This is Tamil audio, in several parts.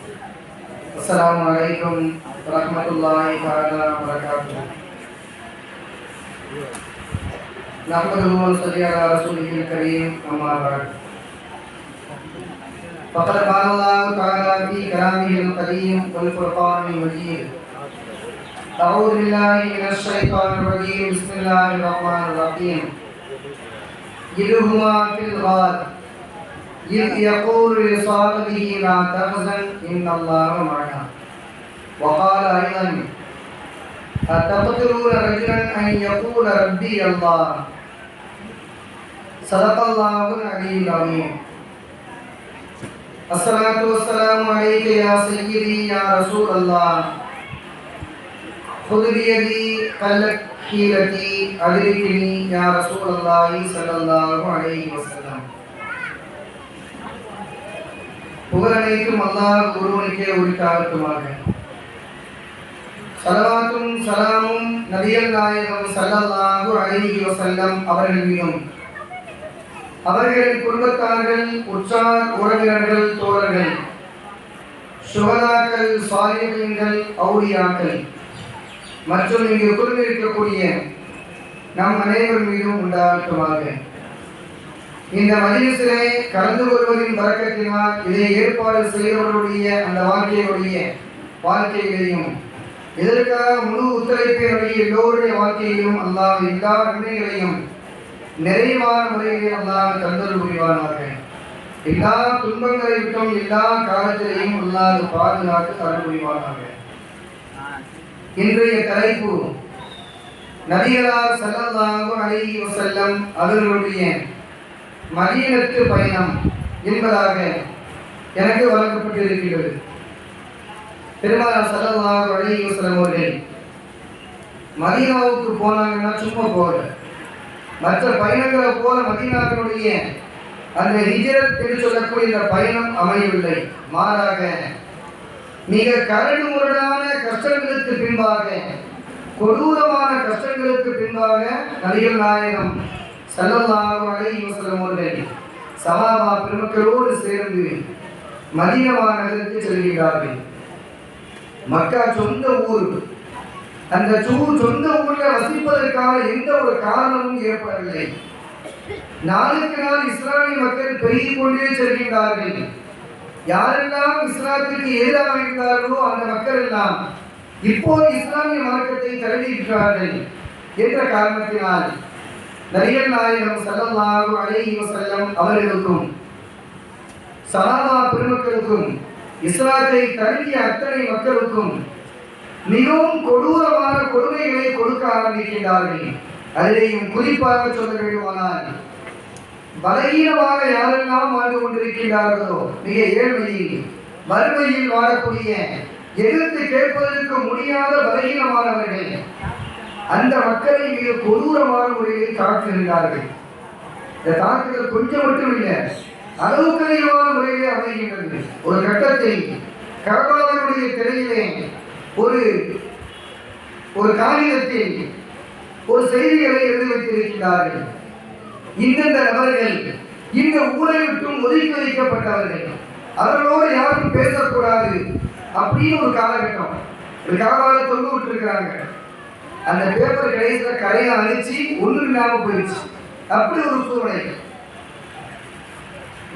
अस्सलामुअलैकुम रहमतुल्लाहि तआला वबरकातुहू। नहमदुहु व नसल्ली अला रसूलिहिल करीम, अम्मा बाद। फ़क़द क़ाल अल्लाहु तआला फ़ी कलामिहिल क़दीम वल फ़ुरक़ानिल मजीद। अऊज़ु बिल्लाहि मिनश शैतानिर रजीम। बिस्मिल्लाहिर रहमानिर रहीम। यदुहुमा फ़िल गार इज़ यक़ूलु लिसाहिबिही ला तहज़न इन्नल्लाहा मअना। वक़ाल अयज़न अतक़्तुलून रजुलन अन यक़ूल रब्बी अल्लाह। सदक़ल्लाहुल अलीयुल अज़ीम। अस्सलातु वस्सलामु अलैका या सय्यदी या रसूल अल्लाह। खुद बियदी क़ल्लत हीलती अदरिकनी या रसूल अल्लाह सल्लल्लाहु अलैहि वसल्लम। புகழ் அனைத்தும் அல்லாஹ் ஒருவனுக்கே உரித்தாகட்டுமாக. ஸலவாத்தும் ஸலாமும் நபிகள் நாயகம் ஸல்லல்லாஹு அலைஹி வஸல்லம் அவர்கள் மீதும், அவர்களின் குடும்பத்தார்கள், உற்றார் உறவினர்கள், தோழர்கள், சுஹதாக்கள், சாலிஹீன்கள், அவுலியாக்கள் மற்றும் இங்கு குழுமிருக்கக்கூடிய நம் அனைவர் மீதும் உண்டாகட்டுமாக. இந்த மஜ்லிஸிலே கலந்து கொள்வதின் பரக்கத்தினால் இதை ஏற்பாடு செய்தவர்களுடைய அந்த வாழ்க்கையிலேயும் இதற்காக முழு ஒத்துழைப்பினுடைய எல்லோருடைய வாழ்க்கையிலும் அல்லாஹ் எல்லா நன்மைகளையும் நிறைவான முறையிலே அல்லாஹ் தந்தல் புரிவானாக. எல்லா துன்பங்களை விட்டும் எல்லா காலத்திலையும் அல்லாஹ் பாதுகாத்து தரல் புரிவானாக. இன்றைய தலைப்பு நபிகளார் ஸல்லல்லாஹு அலைஹி வஸல்லம் அவர்களுடைய மதீனத்து பயணம் என்பதாக எனக்கு வழங்கப்பட்டிருக்கிறது. பெருமானார் ஸல்லல்லாஹு அலைஹி வஸல்லம் அவர்கள் மதீனாவுக்கு போனாங்கன்னா சும்மா போகல. மற்ற பயணங்களை போல மதீனாவினுடைய அந்த ஹிஜ்ரத் என்று சொல்லக்கூடிய இந்த பயணம் அமையவில்லை. மாறாக மிக கரடு முரடான கஷ்டங்களுக்கு பின்பாக, கொடூரமான கஷ்டங்களுக்கு பின்பாக நபிகள் நாயகம் ஸல்லல்லாஹு அலைஹி வஸல்லம் அவர்கள் சஹாபா பெருமக்களோடு சேர்ந்து மதீனா நகருக்கு செல்கிறார்கள். மக்கா சொந்த ஊர். அந்த சொந்த ஊரில் வசிப்பதற்கான எந்த ஒரு காரணமும் ஏற்படவில்லை. நாளுக்கு நாள் இஸ்லாமிய மக்கள் பெருகிக் கொண்டே செல்கின்றார்கள். யாரெல்லாம் இஸ்லாத்திற்கு எதிராக இருந்தார்களோ அந்த மக்கள் எல்லாம் இப்போது இஸ்லாமிய மார்க்கத்தை தழுவிக்கிறார்கள் என்ற காரணத்தினால் நபிகள் நாயகம் ஸல்லல்லாஹு அலைஹி வஸல்லம் அவர்களுக்கும் சஹாபா பெருமக்களுக்கும் இஸ்லாத்தை தழுவிய அத்தனை மக்களுக்கும் மிகவும் கொடூரமான கொடுமைகளை கொடுக்க ஆரம்பிக்கின்றார்கள். அதிலேயும் குறிப்பாக சொல்ல வேண்டுமானால், பலகீனமாக யாரெல்லாம் வாழ்ந்து கொண்டிருக்கின்றார்களோ, மிக ஏழ்மையில் வறுமையில் வாழக்கூடிய, எதிர்த்து கேட்பதற்கு முடியாத பலகீனமானவர்கள், அந்த மக்களை மிக கொடூரமான முறையில் தாக்குகிறார்கள். இந்த தாக்குதல் கொஞ்சம் மட்டும் இல்லை, அளவுக்கு அதிகமான முறையிலே அமைகின்றது. ஒரு கட்டத்தில் கர்பலாவுடைய திரையிலே ஒரு காகிதத்தில் ஒரு செய்திகளை எழுதி வைத்திருக்கிறார்கள். இந்தந்த நபர்கள் இந்த ஊரை விட்டும் ஒதுக்கி வைக்கப்பட்டவர்கள், அவர்களோடு யாரும் பேசக்கூடாது அப்படின்னு ஒரு காலகட்டம். ஒரு காலமாக தொங்க விட்டுருக்கிறாங்க. அந்த பேப்பர் கடைசியில் கரையை அழிச்சு ஒன்றும் இல்லாமல் போயிடுச்சு. அப்படி ஒரு சூழ்நிலை,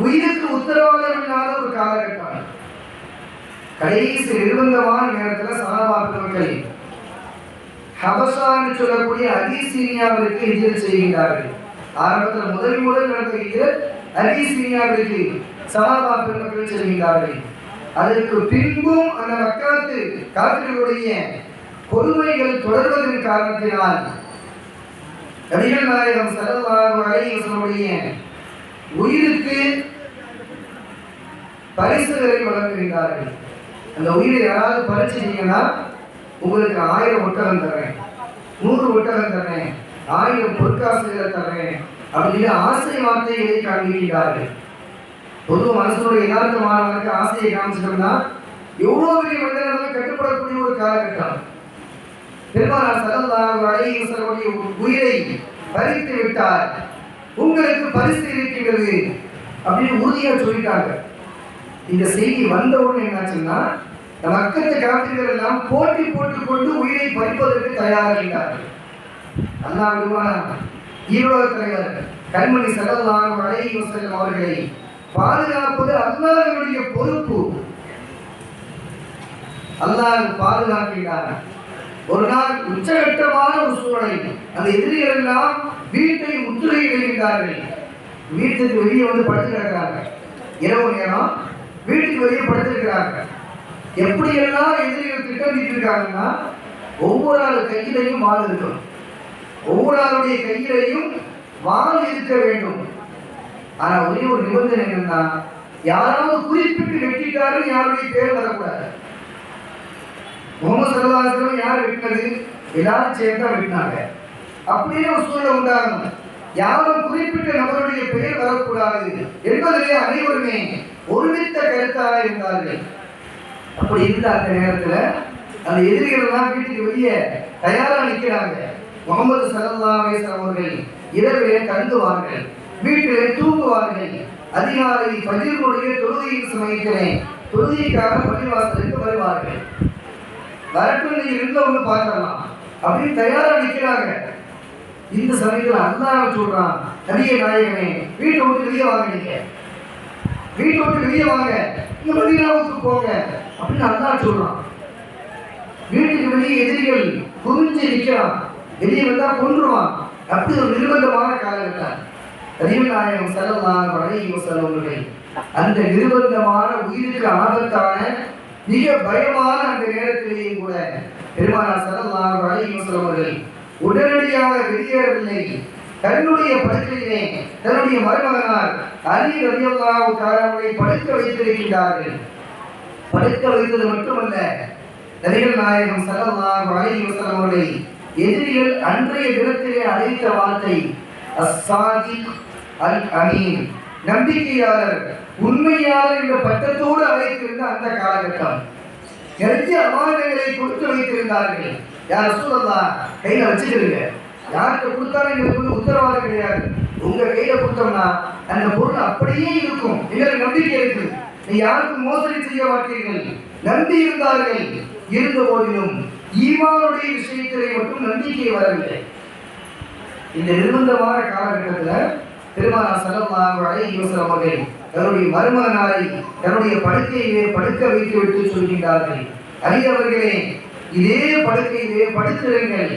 உயிருக்கு உத்தரவாதம் இல்லாத ஒரு காலகட்டம். கடைசி நிர்பந்தமான நேரத்தில் சஹாபா பெருமக்கள் ஹபஷான்னு சொல்லக்கூடிய அபிசீனியாவிற்கு ஹிஜ்ரத் செய்கின்றார்கள். ஆரம்பத்தில் முதல் நடந்த ஹிஜ்ரத் அபிசீனியாவிற்கு சஹாபா பெருமக்கள் செல்கின்றார்கள். அதற்கு பின்பும் அந்த மக்காத்து காத்திர்களுடைய கொடுமைகள் தொடர்வதன் காரணத்தினால் நபிகள் நாயகம் ஸல்லல்லாஹு அலைஹி வஸல்லம் உயிருக்கு பரிசுகளை வழங்குகிறார்கள். அந்த உயிரை யாராவது பறிச்சிட்டீங்கன்னா உங்களுக்கு 1000 ஒட்டகம் தர்றேன், 100 ஒட்டகம் தர்றேன், 1000 பொற்காசுகளை தர்றேன் அப்படின்னு ஆசை வார்த்தைகளை காண்பிக்கிறார்கள். பொது மனசனுடைய யதார்த்தமானவனுக்கு ஆசையை காமிச்சிட்டோம்னா எவ்வளோ பெரிய மனிதர்களும் கட்டுப்படக்கூடிய ஒரு காலகட்டம். பெருமானார் ஸல்லல்லாஹு அலைஹி வஸல்லம் உயிரை பறித்து விட்டார், உங்களுக்கு பரிசு இருக்கின்றது அப்படின்னு உறுதியாக சொல்லிட்டாங்க. இந்த செய்தி வந்தவுடன் என்னாச்சுன்னா மக்கத்து காப்பிர்கள் எல்லாம் போட்டி போட்டுக் கொண்டு உயிரை பறிப்பதற்கு தயாராகிறார்கள். அல்லாஹ் விடுவானா? ஈரோட தலைவர் கண்மணி ஸல்லல்லாஹு அலைஹி வஸல்லம் அவர்களை பாதுகாப்பது அல்லாஹ்வுடைய பொறுப்பு. அல்லாஹ் பாதுகாக்கிறார். ஒரு நாள் உச்சகட்டமான ஒரு சூழலை, அந்த எதிரிகள் எல்லாம் வீட்டை முற்றுகையிடுகின்றார்கள். வீட்டுக்கு வெளியே வந்து படுத்து கிடக்கிறாங்க. இரவு நேரம் வீட்டுக்கு வெளியே படுத்திருக்கிறாங்க. எப்படியெல்லாம் எதிரிகள் திட்டமிட்டு இருக்காங்கன்னா, ஒவ்வொரு ஆள் கையிலையும் வாள் இருக்கும், ஒவ்வொரு ஆளுடைய கையிலையும் வாள் இருக்க வேண்டும். ஆனா ஒரே ஒரு நிபந்தனை என்னன்னா, யாராவது குறிப்பிட்டு வெட்டிட்டாருன்னு யாருடைய பேர் வரக்கூடாது. முகமது ஸல்லல்லாஹு அலைஹி வஸல்லம் யார் வெட்டினது? எல்லாரும் சேர்ந்தா வெட்டினாங்க. அப்படின்னு ஒரு சூழ்நிலை உண்டாகணும். யாரும் குறிப்பிட்ட நபருடைய பெயர் வரக்கூடாது என்பதிலே அனைவருமே ஒருமித்த கருத்தாக இருந்தார்கள். அப்படி இருந்த அந்த நேரத்தில் அந்த எதிரிகள் எல்லாம் வீட்டுக்கு வெளியே தயாரா நிற்கிறாங்க. முகமது ஸல்லல்லாஹு அலைஹி வஸல்லம் அவர்கள் இரவிலே தங்குவார்கள், வீட்டிலே தூங்குவார்கள். அதிகாலை ஃபஜ்ருடைய தொழுகையின் சமயத்திலே தொழுகைக்காக பள்ளிவாசலுக்கு வருவார்கள். வரட்டும், நீங்க இருந்தவங்க பார்க்கலாம் அப்படின்னு தயாரா நிற்கிறாங்க. இந்த சமயத்தில் அல்லாஹ் சொல்றான், நபியே நாயகமே, வீட்டை விட்டு வெளியே வாங்க, நீங்க வீட்டை விட்டு வெளியே வாங்க, நீங்க மதீனாவுக்கு போங்க அப்படின்னு அல்லாஹ் சொல்றான். வீட்டுக்கு வெளியே எதிரிகள் குவிஞ்சு நிற்கிறான். வெளியே வந்தா கொன்றுவான். அப்படி ஒரு நிர்பந்தமான காலகட்டம். நபிகள் நாயகம் ஸல்லல்லாஹு அலைஹி வஸல்லம் அவர்கள் அந்த நிர்பந்தமான உயிருக்கு ஆபத்தான மிக பயமான அந்த நேரத்திலேயும் கூட பெருமானார் ஸல்லல்லாஹு அலைஹி வஸல்லம் அவர்கள் உடனடியாக வெளியேறவில்லை. தன்னுடைய படுக்கையிலே தன்னுடைய மருமகனார் அலி ரலியல்லாஹு தஆலா அவர்களை படுக்க வைத்திருக்கிறார்கள். படுக்க வைத்தது மட்டுமல்ல, நபிகள் நாயகம் ஸல்லல்லாஹு அலைஹி வஸல்லம் அவர்களை எதிரிகள் அன்றைய தினத்திலே அழைத்த வார்த்தை அஸ்-சாதிக் அல்-அமீன், நம்பிக்கையாளர், உண்மையாளர் என்ற பட்டத்தோடு அழைத்திருந்த அந்த காலகட்டம். நிறைய அமானிதங்களை கொடுத்து வைத்திருந்தார்கள். யார் ரசூலல்லாஹ் கையில வச்சுக்கிறீங்க, யார்கிட்ட கொடுத்தாலும் எங்களுக்கு உத்தரவாதம் கிடையாது. உங்க கையில கொடுத்தோம்னா அந்த பொருள் அப்படியே இருக்கும், எங்களுக்கு நம்பிக்கை இருக்கு, நீ யாருக்கும் மோசடி செய்ய மாட்டீர்கள். நம்பி இருந்தார்கள். இருந்த போதிலும் ஈமானுடைய விஷயத்திலே மட்டும் நம்பிக்கை வரவில்லை. இந்த நிர்பந்தமான காலகட்டத்தில் பெருமானார் ஸல்லல்லாஹு அலைஹி வஸல்லம் அவர்கள் தன்னுடைய மருமகனாரை தன்னுடைய படுக்கையிலே படுக்க வைத்துவிட்டு சொல்கின்றார்கள், அலி அவர்களே, இதே படுக்கையிலே படுத்திருங்கள்,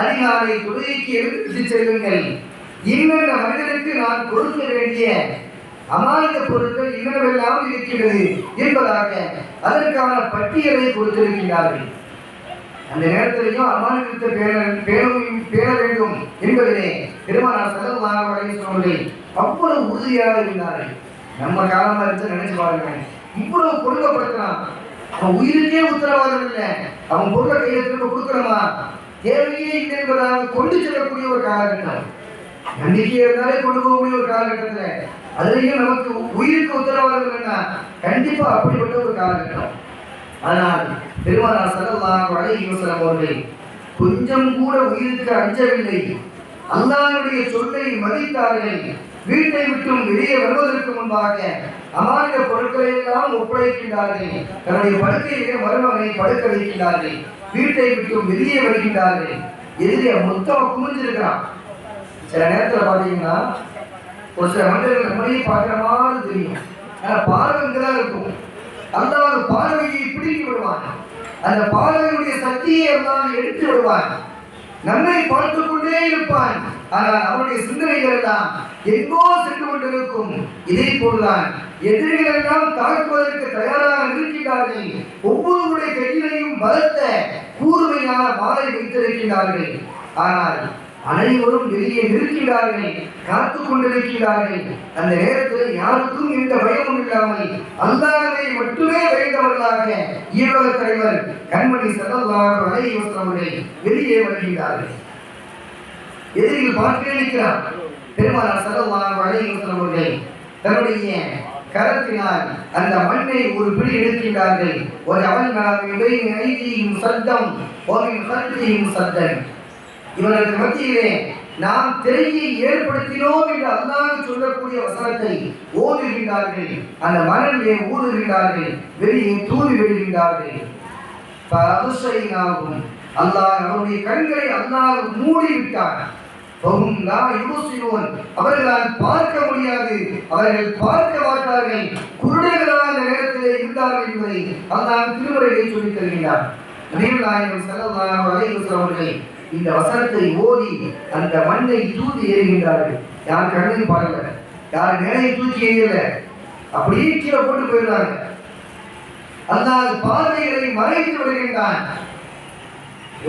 அதிகாலை தொழுகைக்கு எடுத்து செல்லுங்கள். இன்னொரு மனிதனுக்கு நான் கொடுக்க வேண்டிய அமானித பொருட்கள் இன்னவெல்லாம் இருக்கிறது என்பதாக அதற்கான பட்டியலை கொடுத்திருக்கிறார்கள். அந்த நேரத்திலையும் அமானிதத்தை பேண வேண்டும் என்பதிலே பெருமானார் ஸல்லல்லாஹு அலைஹி வஸல்லம் அவ்வளவு உறுதியாக இருந்தார்கள். நம்ம காலமா இருந்து நினைச்சு பாருங்க, இவ்வளவு கொடுக்கப்படுத்துறான், அவன் உயிருக்கே உத்தரவாதம் இல்லை, அவன் பொருளை கையில திரும்ப கொடுக்கணுமா, தேவையே இல்லை என்பதாக கொண்டு செல்லக்கூடிய ஒரு காலகட்டம். நம்பிக்கை இருந்தாலே கொண்டு போகக்கூடிய ஒரு காலகட்டத்தில் அதுலேயும் நமக்கு உயிருக்கு உத்தரவாதம் இல்லைன்னா கண்டிப்பா அப்படிப்பட்ட ஒரு காலகட்டம். ஆனால் பெருமானார் ஸல்லல்லாஹு அலைஹி வஸல்லம் அவர்கள் கொஞ்சம் கூட உயிருக்கு அஞ்சவில்லை. அல்லாஹ்வுடைய சொல்லை மதித்தார்கள். வீட்டை விட்டும் வெளியே வருவதற்கு முன்பாக அமானித பொருட்களை எல்லாம் ஒப்படைக்கின்றார்கள். தன்னுடைய படுக்கையிலே மருமகனை படுக்க வைக்கின்றார்கள். வீட்டை விட்டும் வெளியே வருகின்றார்கள். எதிரியை மொத்தம் குமிஞ்சிருக்கிறான். சில நேரத்தில் பார்த்தீங்கன்னா ஒரு சில மனிதர்கள் நம்மளையே பார்க்குற மாதிரி தெரியும், ஆனால் பார்வை இங்கதான் இருக்கும். அல்லாஹ் பார்வையை பிடித்து விடுவான். அந்த பார்வையுடைய சக்தியை அல்லாஹ் எடுத்து விடுவான். நம்மை பார்த்து கொண்டே இருப்பான். ஆனால் அவருடைய சிந்தனைகள் எல்லாம் எங்கோ சென்று கொண்டிருக்கும். இதே போல்தான் எதிரிகள் எல்லாம் தாக்குவதற்கு தயாராக இருக்கின்றார்கள். ஒவ்வொருவருடைய கையிலையும் பலத்த கூர்மையான வாளை வைத்திருக்கின்றார்கள். ஆனால் அனைவரும் வெளியே நிற்கிறார்கள், காத்து கொண்டிருக்கிறார்கள். அந்த நேரத்தில் யாருக்கும் எந்த பயமும் இல்லாமல் அல்லாஹ்வை மட்டுமே பயந்தவர்களாக ஈரோட தலைவர் கண்மணி ஸல்லல்லாஹு அலைஹி வஸல்லம் அவர்கள் வெளியே வருகிறார்கள். எதிரிகள் பார்த்து நிற்கிறார். பெருமானார் ஸல்லல்லாஹு அலைஹி வஸல்லம் அவர்கள் தன்னுடைய கரத்தினால் அந்த மண்ணை ஒரு பிடி எடுக்கின்றார்கள். ஒரு அவன் சத்தம் இவர்களுக்கு மத்தியிலே நாம் திரையை ஏற்படுத்தினோம் என்று அல்லாஹ் சொல்லக்கூடிய வசனத்தை ஓதுகின்றார்கள். அந்த மணலிலே ஊதுகின்றார்கள், வெளியே தூவி விடுகின்றார்கள். அல்லாஹ் அவருடைய கண்களை அல்லாஹ் மூடிவிட்டார். அவர்களால் பார்க்க முடியாது, அவர்கள் பார்க்க மாட்டார்கள், குருடர்களாக அந்த நேரத்தில் இருந்தார்கள் என்பதை அல்லாஹ் திருமறையை சொல்லித் தருகிறார். நபிகள் நாயகம் ஸல்லல்லாஹு அலைஹி வஸல்லம் அவர்கள் இந்த வசனத்தை ஓதி அந்த மண்ணை தூக்கி எறிகின்றார்கள். யார் கண்ணையும் பாடல, யார் மேலையும் தூக்கி எறியல, அப்படியே கீழே போட்டு போயிடுறாங்க. அல்லாஹ் பார்வைகளை மறைத்து விடுகின்றான்.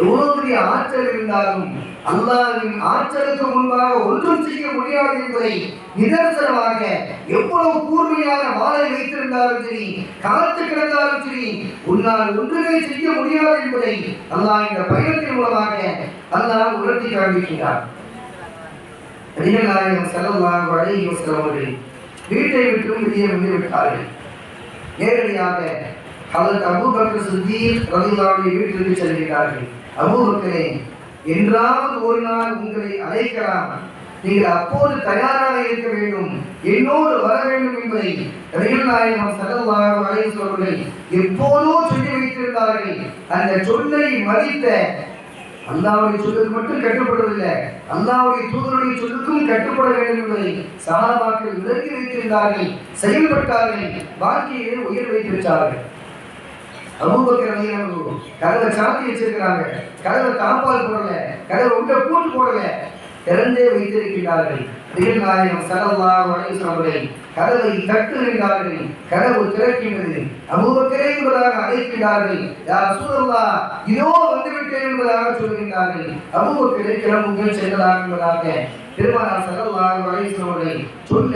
எவ்வளவு பெரிய ஆற்றல் இருந்தாலும் அல்லாஹ்வின் ஆற்றலுக்கு முன்பாக ஒன்றும் செய்ய முடியாது என்பதை நிதர்சனமாக எவ்வளவு கூர்மையான வாளை வைத்திருந்தாலும் சரி, காத்து கிடந்தாலும் சரி, உன்னால் ஒன்றுமே செய்ய முடியாது என்பதை அல்லாஹ் இந்த பயணத்தின் மூலமாக அல்லாஹ் உணர்த்தி காண்பிக்கிறார். நபிகள் நாயகம் ஸல்லல்லாஹு அலைஹி வஸல்லம் அவர்கள் வீட்டை விட்டு வெளியே வந்து விட்டார்கள். நேரடியாக ஹஜ்ரத் அபூபக்கர் சித்தீக் ரலியல்லாஹு அன்ஹு வீட்டிற்கு செல்கிறார்கள். அபூபக்கரே, என்றாவது ஒரு நாள் உங்களை அழைக்கலாம், நீங்கள் அப்போது தயாராக இருக்க வேண்டும், என்னோடு வர வேண்டும் என்பதை நபிகள் நாயகம் ஸல்லல்லாஹு அலைஹி வஸல்லம் அவர்கள் எப்போதோ சொல்லி வைத்திருந்தார்கள். அந்த சொல்லை மதித்த அல்லாஹ்வுடைய சொல்லுக்கு மட்டும் கட்டுப்படுவதில்லை, அல்லாஹ்வுடைய தூதருடைய சொல்லுக்கும் கட்டுப்பட வேண்டும் என்பதை சஹாபாக்கள் விளக்கி வைத்திருந்தார்கள், செயல்பட்டார்கள், வாழ்க்கையிலே உயர்வை பெற்றார்கள். அபூபக்கர் ரலியல்லாஹு அன்ஹு கதவை சாத்தி வச்சிருக்கிறாங்க, கதவை தாப்பால் போடல, கதவை உள்ள பூட்டு போடல, திறந்தே வைத்திருக்கிறார்கள். நபிகள் நாயகம் ஸல்லல்லாஹு அலைஹி வஸல்லம் அவர்கள் கதவை தட்டுகிறார்கள், கதவு திறக்கின்றது. அபூபக்கரே என்பதாக அழைக்கிறார்கள். யா ரசூலல்லாஹ், இதோ வந்துவிட்டேன் என்பதாக சொல்கின்றார்கள். அபூபக்கரே, கிளம்புங்கள் செல்லலாம் என்பதாக பெருமானார் ஸல்லல்லாஹு அலைஹி வஸல்லம் அவர்கள் சொல்ல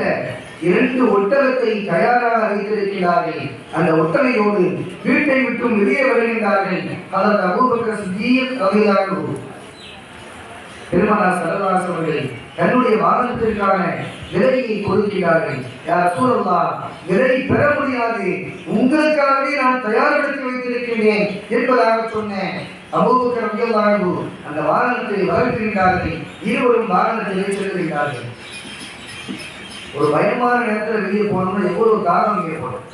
2 ஒட்டகத்தை தயாராக வைத்திருக்கிறார்கள். அந்த ஒட்டகையோடு வீட்டை விட்டு வெளியே வருகின்றார்கள். ஹஜ்ரத் அபூபக்கர் சித்தீக் ரலியல்லாஹு அன்ஹு பெருமானார் ஸல்லல்லாஹு அலைஹி வஸல்லம் அவர்கள் தன்னுடைய வாகனத்திற்கான விலையை கொடுக்கிறார்கள். யா ரசூலல்லாஹ், விலை பெற முடியாது, உங்களுக்காகவே நான் தயார்படுத்தி வைத்திருக்கிறேன் என்பதாக சொன்னேன். அபூபக்கர் ரலியல்லாஹு அன்ஹு அந்த வாகனத்தை வரவேற்கிறார்கள். இருவரும் வாகனத்தில் செல்கிறார்கள். ஒரு பயமான நேரத்தில் வெளியே போனோம்னா எவ்வளவு தாகம் ஏற்படும்.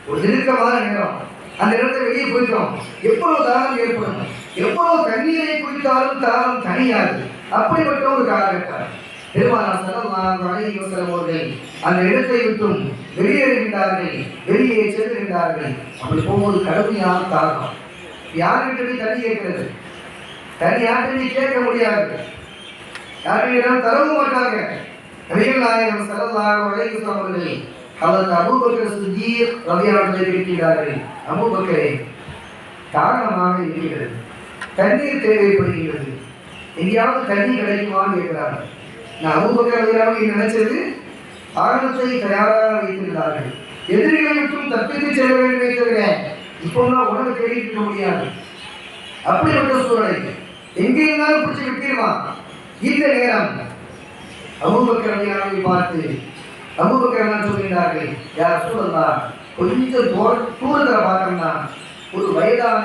ஒரு நெருக்கமான நேரம், அந்த இடத்துல வெளியே போயிட்டோம், எவ்வளவு தாகம் ஏற்படும். எவ்வளவு தண்ணீரை குடித்தாலும் தாகம் தனியாது. அப்படிப்பட்ட ஒரு காலகட்டம். பெருமானார் ஸல்லல்லாஹு அலைஹி வஸல்லம் அவர்கள் அந்த இடத்தை விட்டும் வெளியேறுகின்றார்கள், வெளியே செல்கின்றார்கள். அப்படி போகும்போது கடுமையான தாகம். யார்கிட்ட போய் தண்ணி கேட்கிறது? தண்ணி யார்கிட்ட கேட்க முடியாது, யார்கிட்ட தரவும் மாட்டாங்க. நபிகள் நாயகம் ஸல்லல்லாஹு அலைஹி வஸல்லம் அவர்கள் ஹஜ்ரத் அபூபக்கர் சித்தீக் ரலியல்லாஹு அன்ஹு கேட்கிறார்கள். அபூபக்கரே, தாகமாக இருக்கிறது, தண்ணீர் தேவைப்படுகிறது, எங்கேயாவது தண்ணி கிடைக்குமான்னு கேட்கிறார்கள். நான் அபூபக்கர் ரலியல்லாஹு அன்ஹு நினைச்சது ஆகத்தை தயாராக வைத்திருந்தார்கள். எதிரிகளை விட்டும் தப்பித்து செல்ல வேண்டும் தவிர இப்போலாம் உணவு தேடிட்டு இருக்க முடியாது. அப்படிப்பட்ட சூழலை எங்கே இருந்தாலும் பிடிச்சி விட்டுருமா. இந்த நேரம் அபூபக்கர் ரலியல்லாஹு அன்ஹு பார்த்து அபூபக்கர் சொல்கிறார்கள், யா ரசூலல்லாஹ், கொஞ்சம் தூரத்தில் பார்த்தோம்னா ஒரு வயதான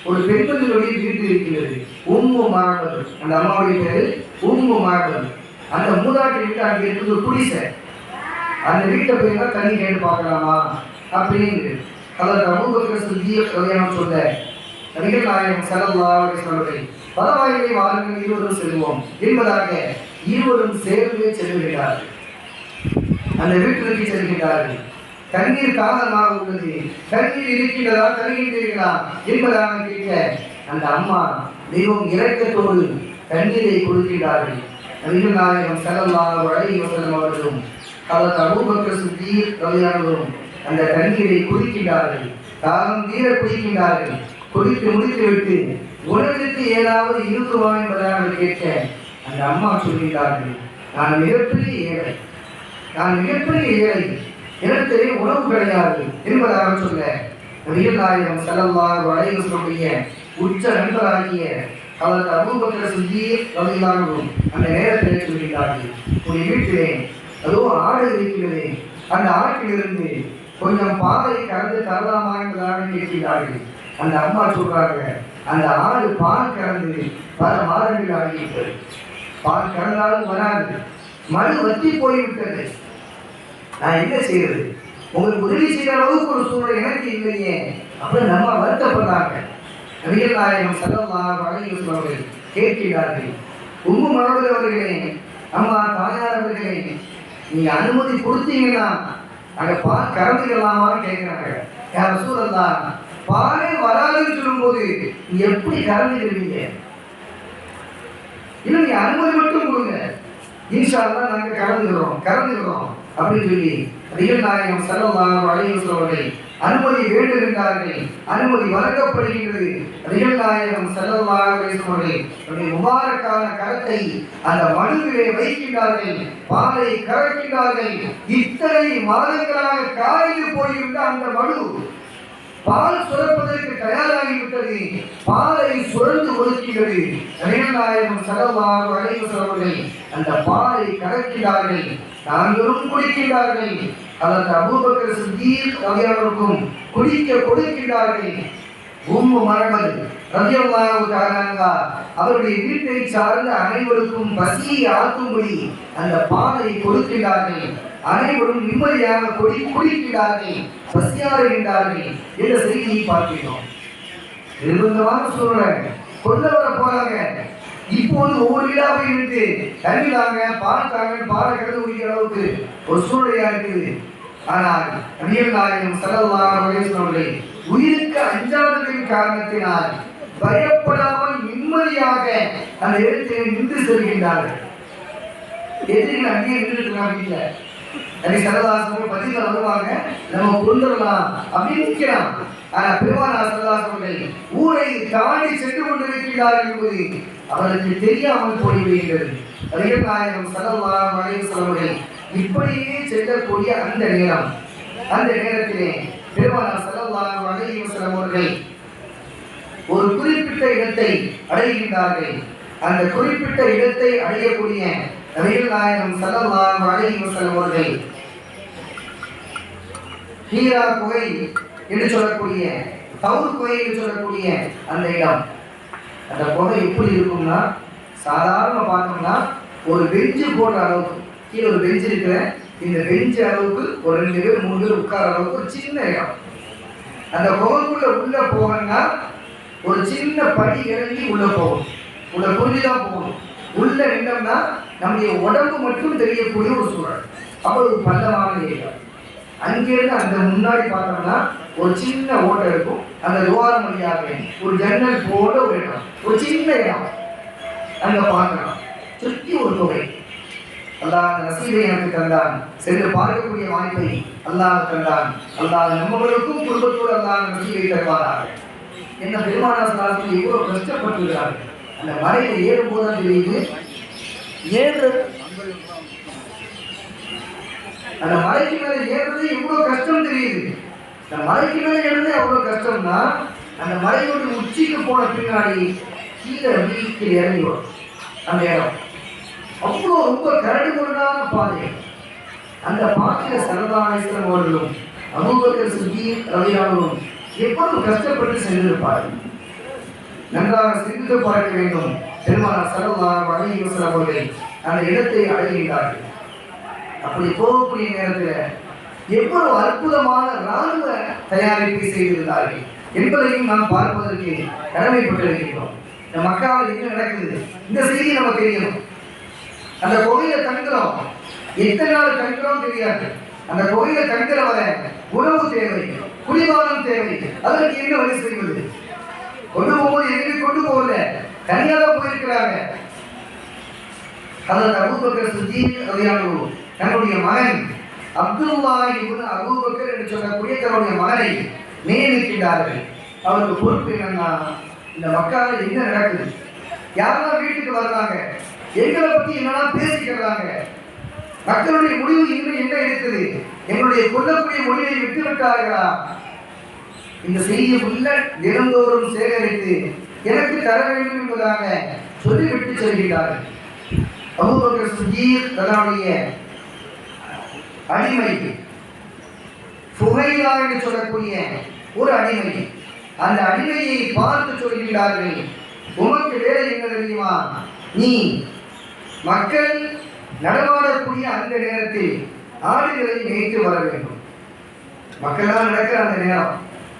ஒரு பெண்களுடைய வீட்டு இருக்கிறது. உம்மு மஹ்மத், அந்த அம்மாவுடைய பேரு உம்மு மஹ்மத். அந்த மூதாட்டி வீட்டு அங்கே இருக்குது ஒரு குடிசை. அந்த வீட்டை போய் தான் தண்ணி கேட்டு பார்க்கலாமா அப்படின்னு ஹஜ்ரத் அபூபக்கர் சித்தீக் ரலியல்லாஹு அன்ஹு சொல்ல, நபிகள் நாயகம் ஸல்லல்லாஹு அலைஹி வஸல்லம் அவர்கள் பரவாயில்லை, வாருங்கள், இருவரும் செல்வோம் என்பதாக இருவரும் சேர்ந்து செல்கிறார்கள். அந்த வீட்டிற்கு செல்கிறார்கள். தண்ணீர் காரணமாக உள்ளது, தண்ணீர் இருக்கின்றதா, தருகின்றீர்களா என்பதாக கேட்க அந்த அம்மா மிகவும் இரக்கத்தோடு தண்ணீரை கொடுக்கிறார்கள். நபிகள் நாயகம் ஸல்லல்லாஹு அலைஹி வஸல்லம் அவர்களும் ஹஜ்ரத் அபூபக்கர் சித்தீக் ரலியல்லாஹு அன்ஹு அந்த தண்ணீரை குடிக்கிறார்கள். தாகம் தீர குடிக்கிறார்கள். குடித்து முடித்துவிட்டு உணவிற்கு ஏதாவது இருக்குமா என்பதாக கேட்க அந்த அம்மா சொல்கிறார்கள், நான் மிகப்பெரிய ஏழை, நான் மிகப்பெரிய ஏழை, எனக்கு உணவு கிடையாது என்பதாக சொல்ல நபிகள் நாயகம் ஸல்லல்லாஹு அலைஹி வஸல்லம் உச்ச நண்பராகிய ஹஜ்ரத் அபூபக்கர் சித்தீக் ரலியல்லாஹு அன்ஹு அந்த நேரத்தில் சொல்கிறார்கள், உன் வீட்டிலே அதோ ஆடு இருக்கிறது, அந்த ஆட்டிலிருந்து கொஞ்சம் பாலை கறந்து தரலாமா என்பதாக கேட்கிறார்கள். அந்த அம்மா சொல்றாங்க, அந்த ஆடு பால் கறந்து பல மாதங்கள் ஆகிவிட்டது, பால் கறந்தாலும் வராது, மனு வத்தி போய்விட்டது, நான் என்ன செய்யறது, உங்களுக்கு உதவி செய்யற அளவுக்கு ஒரு சூழ்நிலை எனக்கு இல்லையே அப்படின்னு நம்ம வருத்தப்படுறாங்க. நபிகள் நாயகம் ஸல்லல்லாஹு அலைஹி வஸல்லம் அவர்கள் கேட்கிறார்கள், உம்மு மனோதர் அவர்களே, அம்மா தாயார் அவர்களே, நீங்க அனுமதி கொடுத்தீங்கன்னா நாங்க பால் கறந்துக்கலாமான்னு கேட்கிறாங்க. யா ரசூலல்லாஹ், பாலே வராதுன்னு சொல்லும்போது நீ எப்படி கறந்துக்கிறீங்க? இல்லை, நீ அனுமதி மட்டும் கொடுங்க, இன்ஷா அல்லாஹ் நாங்க கறந்துக்கிறோம் அப்படின்னு சொல்லி நபிகள் நாயகம் ஸல்லல்லாஹு அலைஹி வஸல்லம் அவர்கள் அனுமதி வேண்டுகின்றார்கள். அனுமதி வழங்கப்படுகின்றது. நபிகள் நாயகம் ஸல்லல்லாஹு அலைஹி வஸல்லம் அவர்கள் முபாரக்கான கரத்தை அந்த மடுவிலே வைக்கின்றார்கள், பாலை கறக்கின்றார்கள். இத்தனை மாதங்களாக காய்ந்து போயிருந்த அந்த மடு பால் சுரப்பதற்கு தயாராகிவிட்டது. பாலை சுரந்து ஒதுக்கிறது. நபிகள் நாயகம் ஸல்லல்லாஹு அலைஹி வஸல்லம் அவர்கள் அந்த பாலை கறக்கிறார்கள், நாங்களும் குடிக்கின்றார்கள். அதற்கு அபூபக்கர் சித்தீக் ரலியல்லாஹு குடிக்க கொடுக்கின்றார்கள். உம்மு மஹமத் ரலியல்லாஹு தஆலா அவருடைய வீட்டை சார்ந்த அனைவருக்கும் பசியை ஆற்றும்படி அந்த பாலை கொடுக்கிறார்கள். அனைவரும் நிம்மதியாக குடிக்கிறார்கள், பசியாறுகின்றார்கள் என்ற செய்தியை பார்க்கிறோம். நிர்பந்தமான சூழ்நிலை, கொண்டு வர போறாங்க. இப்போது ஒவ்வொரு வீடாக இருந்து தண்ணி தாங்க, பால் தாங்க, பாலை கலந்து குடிக்கிற அளவுக்கு ஒரு சூழ்நிலையா இருக்குது. ஆனால் நபிகள் நாயகம் ஸல்லல்லாஹு அலைஹி வஸல்லம் அவர்கள் உயிருக்கு அஞ்சாததின் காரணத்தினால் பயப்படாமல் நிம்மதியாக அந்த இடத்தில் நின்று செல்கின்றார்கள். எதிரிகள் அங்கேயே நின்றுட்டு இல்லை, நபி ஸல்லல்லாஹு அலைஹி வஸல்லம் பதில வருவாங்க, நம்ம கொண்டுடலாம் அப்படின்னு நிற்கிறான். ஆனால் பெருமானார் ஸல்லல்லாஹு அலைஹி வஸல்லம் ஊரை தாண்டி சென்று கொண்டிருக்கிறார்கள் என்பது அவருக்கு தெரியாமல் போய்விடுகிறது. நபிகள் நாயகம் ஸல்லல்லாஹு அலைஹி வஸல்லம் அவர்கள் இப்படியே செல்லக்கூடிய அந்த நேரத்திலே பெருமானார் ஸல்லல்லாஹு அலைஹி வஸல்லம் அவர்கள் ஒரு குறிப்பிட்ட இடத்தை அடைகின்றார்கள். அந்த குறிப்பிட்ட இடத்தை அடையக்கூடிய நபிகள் நாயகம் ஸல்லல்லாஹு அலைஹி வஸல்லம் அவர்கள் ஹீரா குகை என்று சொல்லக்கூடிய, தௌர் குகை என்று சொல்லக்கூடிய அந்த இடம், அந்த குகை எப்படி இருக்கும்னா, சாதாரண பார்த்தோம்னா ஒரு பெஞ்சு போடுற அளவுக்கு, கீழே ஒரு பெஞ்சு இருக்கிற இந்த பெஞ்சு அளவுக்கு ஒரு 2 பேர் 3 பேர் உட்கார அளவுக்கு ஒரு சின்ன இடம். அந்த குகைக்குள்ள உள்ள போகணும்னா ஒரு சின்ன படி இறங்கி உள்ள போகணும், உள்ள புரிஞ்சுதான் போகணும். உள்ள நின்றோம்னா நம்முடைய உடம்பு மட்டும் தெரியக்கூடிய ஒரு சூழல், அவ்வளவு பள்ளமான ஏரியா. அங்கிருந்து அந்த முன்னாடி பார்த்தோம்னா ஒரு சின்ன ஓட்டை இருக்கும், அந்த துவாரம் வழியாக ஒரு ஜன்னல் போல ஒரு இடம், ஒரு சின்ன இடம் அங்க பார்க்கலாம். சுற்றி ஒரு தொகை. அல்லாஹ் அந்த நசீபை எனக்கு தந்தான், சென்று பார்க்கக்கூடிய வாய்ப்பை அல்லாஹ் தந்தான். அல்லாஹ் நம்மளுக்கும் குடும்பத்தோடு அல்லாஹ் நசீபை தருவாராக. என்ன பெருமானார் ஸல்லல்லாஹு அலைஹி வஸல்லம் எவ்வளவு கஷ்டப்பட்டுகிறார்கள். அந்த மலையில ஏறும்போது தான் தெரியுது, அந்த மலைக்கு மேலே ஏறுறது எவ்வளவு கஷ்டம் தெரியுது. அந்த மலைக்கு மேலே ஏறுறது எவ்வளவு கஷ்டம்னா, அந்த மலையோட உச்சிக்கு போன பின்னாடி கீழே வீட்டில் இறங்கி வரும் அந்த இடம். அவ்வளோ ரொம்ப கரடு முரடான பாதை. அந்த பாதையில ஸல்லல்லாஹு அலைஹி வஸல்லம் அவர்களும் அபூபக்கர் சித்தீக் ரலியல்லாஹு எவ்வளவு கஷ்டப்பட்டு சென்றிருப்பார்கள். நன்றாக சிந்தித்து பார்க்க வேண்டும். பெருமானார் ஸல்லல்லாஹு அலைஹி வஸல்லம் அவர்கள் அந்த இடத்தை அடைகிறார்கள். அப்படி போகக்கூடிய நேரத்தில் எவ்வளவு அற்புதமான இராணுவ தயாரிப்பை செய்திருந்தார்கள் என்பதையும் நாம் பார்ப்பதற்கு கடமைப்பட்டிருக்கிறோம். இந்த மக்காவில் என்ன நடக்குது, இந்த செய்தி நமக்கு தெரியணும். அந்த கோயில தங்குறோம், எத்தனை நாள் தங்குறோம் தெரியாது. அந்த கோயில தங்குற வரை உணவு தேவை, குடிபானம் தேவை. அதற்கு என்ன வழி செய்வது? கொண்டு போகும்போது எங்கேயும் கொண்டு போகல, தனியாக போயிருக்கிறாங்க. அதற்கு அபூபக்கர் சித்தீக் ரலியல்லாஹு தன்னுடைய மகன் அப்துல்லாஹ் இப்னு அபூபக்கர் என்று சொல்லக்கூடிய தன்னுடைய மகனை நியமிக்கின்றார்கள். அவருக்கு பொறுப்பு என்னன்னா, இந்த மக்காவில் என்ன நடக்குது, யாரெல்லாம் வீட்டுக்கு வர்றாங்க, எங்களை பற்றி என்னெல்லாம் பேசிக்கிறாங்க, மக்களுடைய முடிவு இன்னும் என்ன இருக்குது, எங்களுடைய கொல்லக்கூடிய மொழியை விட்டு விட்டார்களா, இந்த செய்தியை உள்ள தினந்தோறும் சேகரித்து எனக்கு தர வேண்டும் என்பதாக சொல்லிவிட்டு செல்கிறார்கள். அபூபக்கர் சித்தீக் தன்னுடைய அடிமை ஃபுகைலா என்று சொல்லக்கூடிய ஒரு அடிமை, அந்த அடிமையை பார்த்து சொல்கிறார்கள், உமக்கு வேலை என்ன தெரியுமா, நீ மக்கள் நடமாடக்கூடிய அந்த நேரத்தில் ஆடுகளை மேய்த்து வர வேண்டும். மக்கள்லாம் நடக்கிற அந்த நேரம்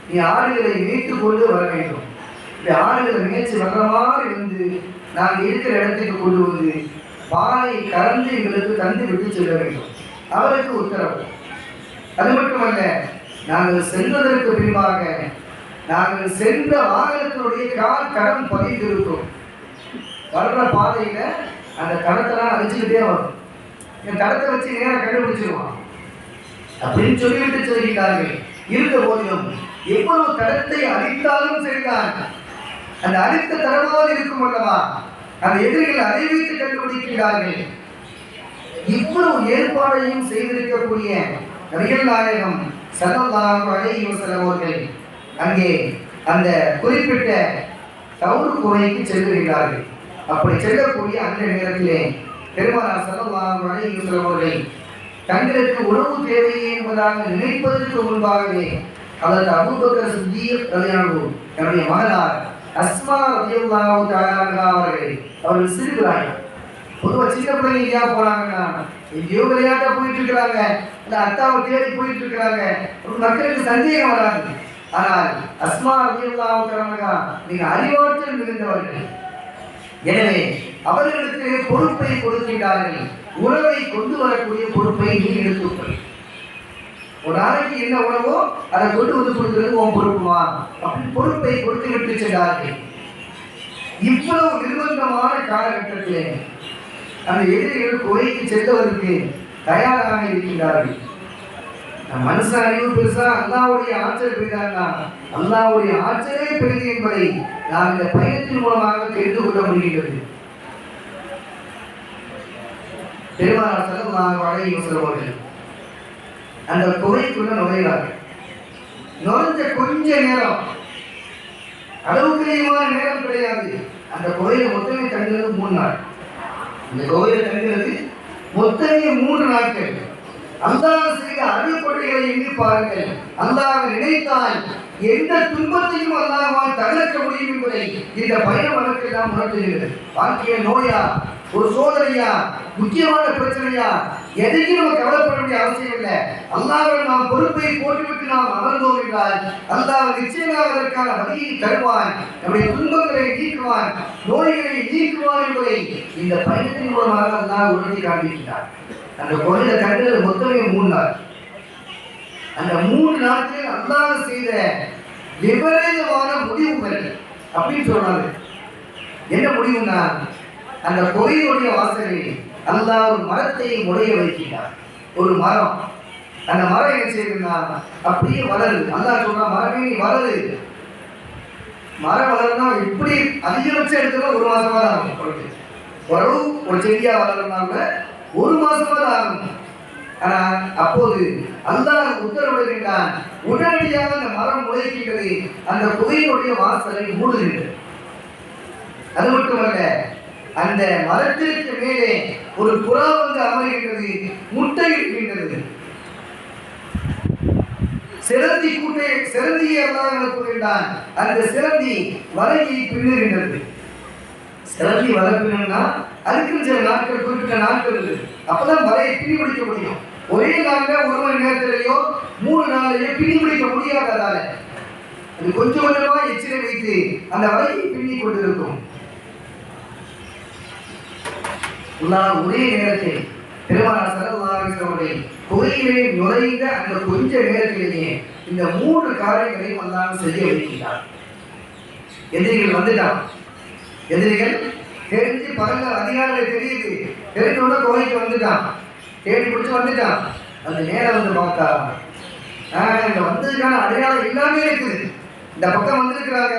நீ ஆடுகளை மேய்த்து கொண்டு வர வேண்டும். இந்த ஆடுகளை மேய்ச்சி வர்ற மாதிரி வந்து நாங்கள் இருக்கிற இடத்துக்கு கொண்டு வந்து பாலை கலந்து எங்களுக்கு தந்து விட்டு செல்ல வேண்டும். அவருக்கு உத்தரவு. அது மட்டுமல்ல, நாங்கள் சென்றதற்கு பின்பாக நாங்கள் சென்ற வாகனத்தினுடைய கால் கடம் பதிந்திருக்கும். வர்ற பாதையில அந்த கடத்தெல்லாம் அழிச்சுக்கிட்டே வரும். என் கடத்தை வச்சு நேரம் கண்டுபிடிச்சிருவான் அப்படின்னு சொல்லிவிட்டு சொல்கிறார்கள். இருந்த போதிலும் எவ்வளவு கடத்தை அழித்தாலும் சரிதான், அந்த அழித்த தரமாக இருக்கும் அல்லவா, அந்த எதிரிகள் அதை வைத்து கண்டுபிடிக்கிறார்கள். இவ்வளவு ஏற்பாடையும் செய்திருக்கக்கூடிய நபிகள் நாயகம் ஸல்லல்லாஹு அலைஹி வஸல்லம் அவர்கள் அங்கே அந்த குறிப்பிட்ட தௌர் குகைக்கு செல்கிறார்கள். அப்படி செல்லக்கூடிய அந்த நேரத்திலே பெருமானார் ஸல்லல்லாஹு அலைஹி வஸல்லம் அவர்கள் தங்களுக்கு உணவு தேவை என்பதாக நினைப்பதற்கு முன்பாகவே ஹஜ்ரத் அபூபக்கர் சித்தீக் ரலியல்லாஹு அன்ஹு தன்னுடைய மகனார் அஸ்மா ரலியல்லாஹு தஆலா அன்ஹா அவர்கள் சிறுபிராயம். பொதுவாக சின்ன பிள்ளைங்க எங்கேயா போறாங்கன்னா எங்கேயோ விளையாட்டா போயிட்டு இருக்கிறாங்க, இல்லை அத்தாவை தேடி போயிட்டு இருக்கிறாங்க, மக்களுக்கு சந்தேகம் வராது. ஆனால் அஸ்மா ரலியல்லாஹு தஆலா அன்ஹா நீங்க அறிவாற்றல் மிகுந்தவர்கள், எனவே அவர்களுக்கு பொறுப்பை கொடுக்கிறார்கள். உணவை கொண்டு வரக்கூடிய பொறுப்பை நீ எடுத்துக்கொள். ஒரு நாளைக்கு என்ன உணவோ அதை கொண்டு வந்து கொடுக்கிறது உன் பொறுப்புமா அப்படின்னு பொறுப்பை கொடுத்து விட்டு சென்றார்கள். இவ்வளவு நிர்பந்தமான காலகட்டத்திலே அந்த எதிரிகள் குகைக்கு செல்வதற்கு தயாராக இருக்கின்றார்கள். மனுஷன் அறிவு பெருசா, அல்லாஹ்வுடைய ஆற்றல் பெரிதானா? அல்லாஹ்வுடைய ஆற்றலே பெரிது என்பதை நாம் இந்த பயணத்தின் மூலமாக தெரிந்து கொள்ள முடிகிறது. பெருமானார் ஸல்லல்லாஹு அலைஹி வஸல்லம் அவர்கள் அந்த குகைக்குள்ள நுழைகிறார்கள். நுழைஞ்ச கொஞ்ச நேரம், அளவுக்கு அதிகமான நேரம் கிடையாது. அந்த குகையில மொத்தமே தங்குறது 3 நாள். அந்த குகையில தங்குறது மொத்தமே 3 நாட்கள். அல்லாஹ் செய்த அருள்கொடைகளை எண்ணி பாருங்கள். அல்லாஹ் நினைத்தால் எந்த துன்பத்தையும் அல்லாஹ்வால் தகர்க்க முடியும் என்பதை இந்த பயணம் நமக்கு எல்லாம் உணர்த்துகிறது. வாழ்க்கைய நோயா, ஒரு சோதனையா, முக்கியமான பிரச்சனையா, எதையும் நம்ம கவலைப்பட வேண்டிய அவசியம் இல்லை. அல்லாஹ்வை நாம் பொறுப்பை போட்டுவிட்டு நாம் அமர்ந்தோம் என்றால் அல்லாஹ் நிச்சயமாக அதற்கான வழியை தருவான், நம்முடைய துன்பங்களை நீக்குவான், நோய்களை நீக்குவான் என்பதை இந்த பயணத்தின் மூலமாக அல்லாஹ் உணர்த்தி காண்பிக்கிறார். அந்த கோயில கண்டது மொத்தமே 3 நாள். அந்த 3 நாட்களில் அல்லாஹ் செய்த விபரீதமான முடிவுகள் அப்படின்னு சொல்றாங்க. என்ன முடிவுனா, அந்த கோயிலுடைய வாசலில் அல்லாஹ் ஒரு மரத்தை முளைய வைக்கிறார். ஒரு மரம், அந்த மரம் என்ன செய்யுதுன்னா அப்படியே வளருது. அல்லாஹ் சொல்ற மரமே நீ வளரு. மரம் வளருனா இப்படி அதிகபட்சம் எடுத்துனா 1 மாசமா தான் ஆகும். ஒரு செடியா வளரணும்னால 1 மாசமா தான் ஆகும். ஆனா அப்போது அல்லாஹ் உத்தரவிடுகின்றான், உடனடியாக அந்த மரம் முளைக்கின்றது, அந்த குகையினுடைய வாசலை மூடுகின்றது. அது மட்டுமல்ல, அந்த மரத்திற்கு மேலே ஒரு புறா வந்து அமர்கின்றது, முட்டை இடுகின்றது. சிறந்தியை அல்லாஹ் அனுப்புகின்றான். அந்த சிறந்தி வலையை பின்னுகின்றது. சிறந்தி வலை பின்னா அதுக்கு சில நாட்கள், குறிப்பிட்ட நாட்கள் இருக்கு. அப்பதான் வலையை பின்னி பிடிக்க முடியும். ஒரே நாள்ல 1 மணி நேரத்திலேயோ 3 நாளையோ பின்னி பிடிக்க முடியாததால அது கொஞ்சம் கொஞ்சமா எச்சிலை வைத்து அந்த வலையை பின்னி கொண்டிருக்கும். ஒரே நேரத்தில் பெருமானார் ஸல்லல்லாஹு அலைஹி வஸல்லம் அவர்கள் குகையிலே நுழைந்த அந்த கொஞ்ச நேரத்திலேயே இந்த 3 காரியங்களையும் அல்லாஹ் செய்ய வைக்கிறார். எதிரிகள் வந்துட்டான். எதிரிகள் தெரிஞ்சு பகல்ல அதிகாரிகளை தெரியுது, தெரிஞ்சோட குகைக்கு வந்துட்டான், தேடி பிடிச்சு வந்துட்டான். அந்த நேரம் வந்து பார்த்தா இந்த வந்ததுக்கான அடையாளம் எல்லாமே இருக்குது. இந்த பக்கம் வந்திருக்கிறாங்க,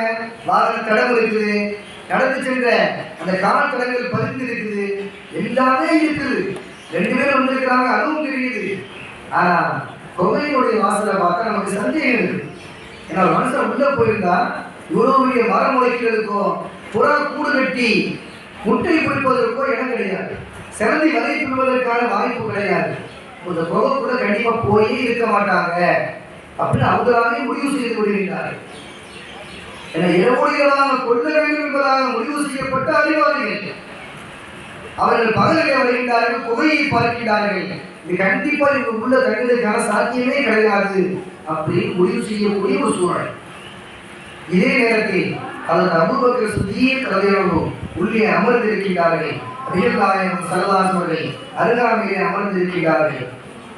வாகன தடம் இருக்குது, நடந்து சென்ற அந்த கால் தடங்கள் பதிந்து இருக்குது, எல்லாமே இருக்குது. 2 பேரும் வந்திருக்கிறாங்க, அதுவும் தெரியுது. ஆனா குகையினுடைய வாசலை பார்த்தா நமக்கு சந்தேகம் இருக்குது. ஏன்னா ஒரு மனுஷன் உள்ள போயிருந்தா இவ்வளவு பெரிய மரம் முளைக்கிறதுக்கோ, புறா கூடு கட்டி முட்டை பிடிப்பதற்கோ இடம் கிடையாது, சிறந்தி வலை பிடிப்பதற்கான வாய்ப்பு கிடையாது. இந்த குகை கூட கண்டிப்பா போயே இருக்க மாட்டாங்க அப்படின்னு அவங்களாவே முடிவு செய்து கொள்கின்றார்கள். என இரவோடிகளாக கொள்ள வேண்டும் என்பதாக முடிவு செய்யப்பட்ட அறிவாளிகள். அவர்கள் பகலிலே வருகின்றார்கள், புகையை பார்க்கிறார்கள். இது கண்டிப்பா இவங்க உள்ள தங்குவதற்கான சாத்தியமே கிடையாது அப்படின்னு முடிவு செய்யக்கூடிய ஒரு சூழல். இதே நேரத்தில் அதற்கு அபூபக்கர் சித்தீக் ரலியல்லாஹு உள்ளே அமர்ந்திருக்கிறார்கள். நபிகள் நாயகம் ஸல்லல்லாஹு அலைஹி வஸல்லம் அருகாமையிலே அமர்ந்திருக்கிறார்கள்.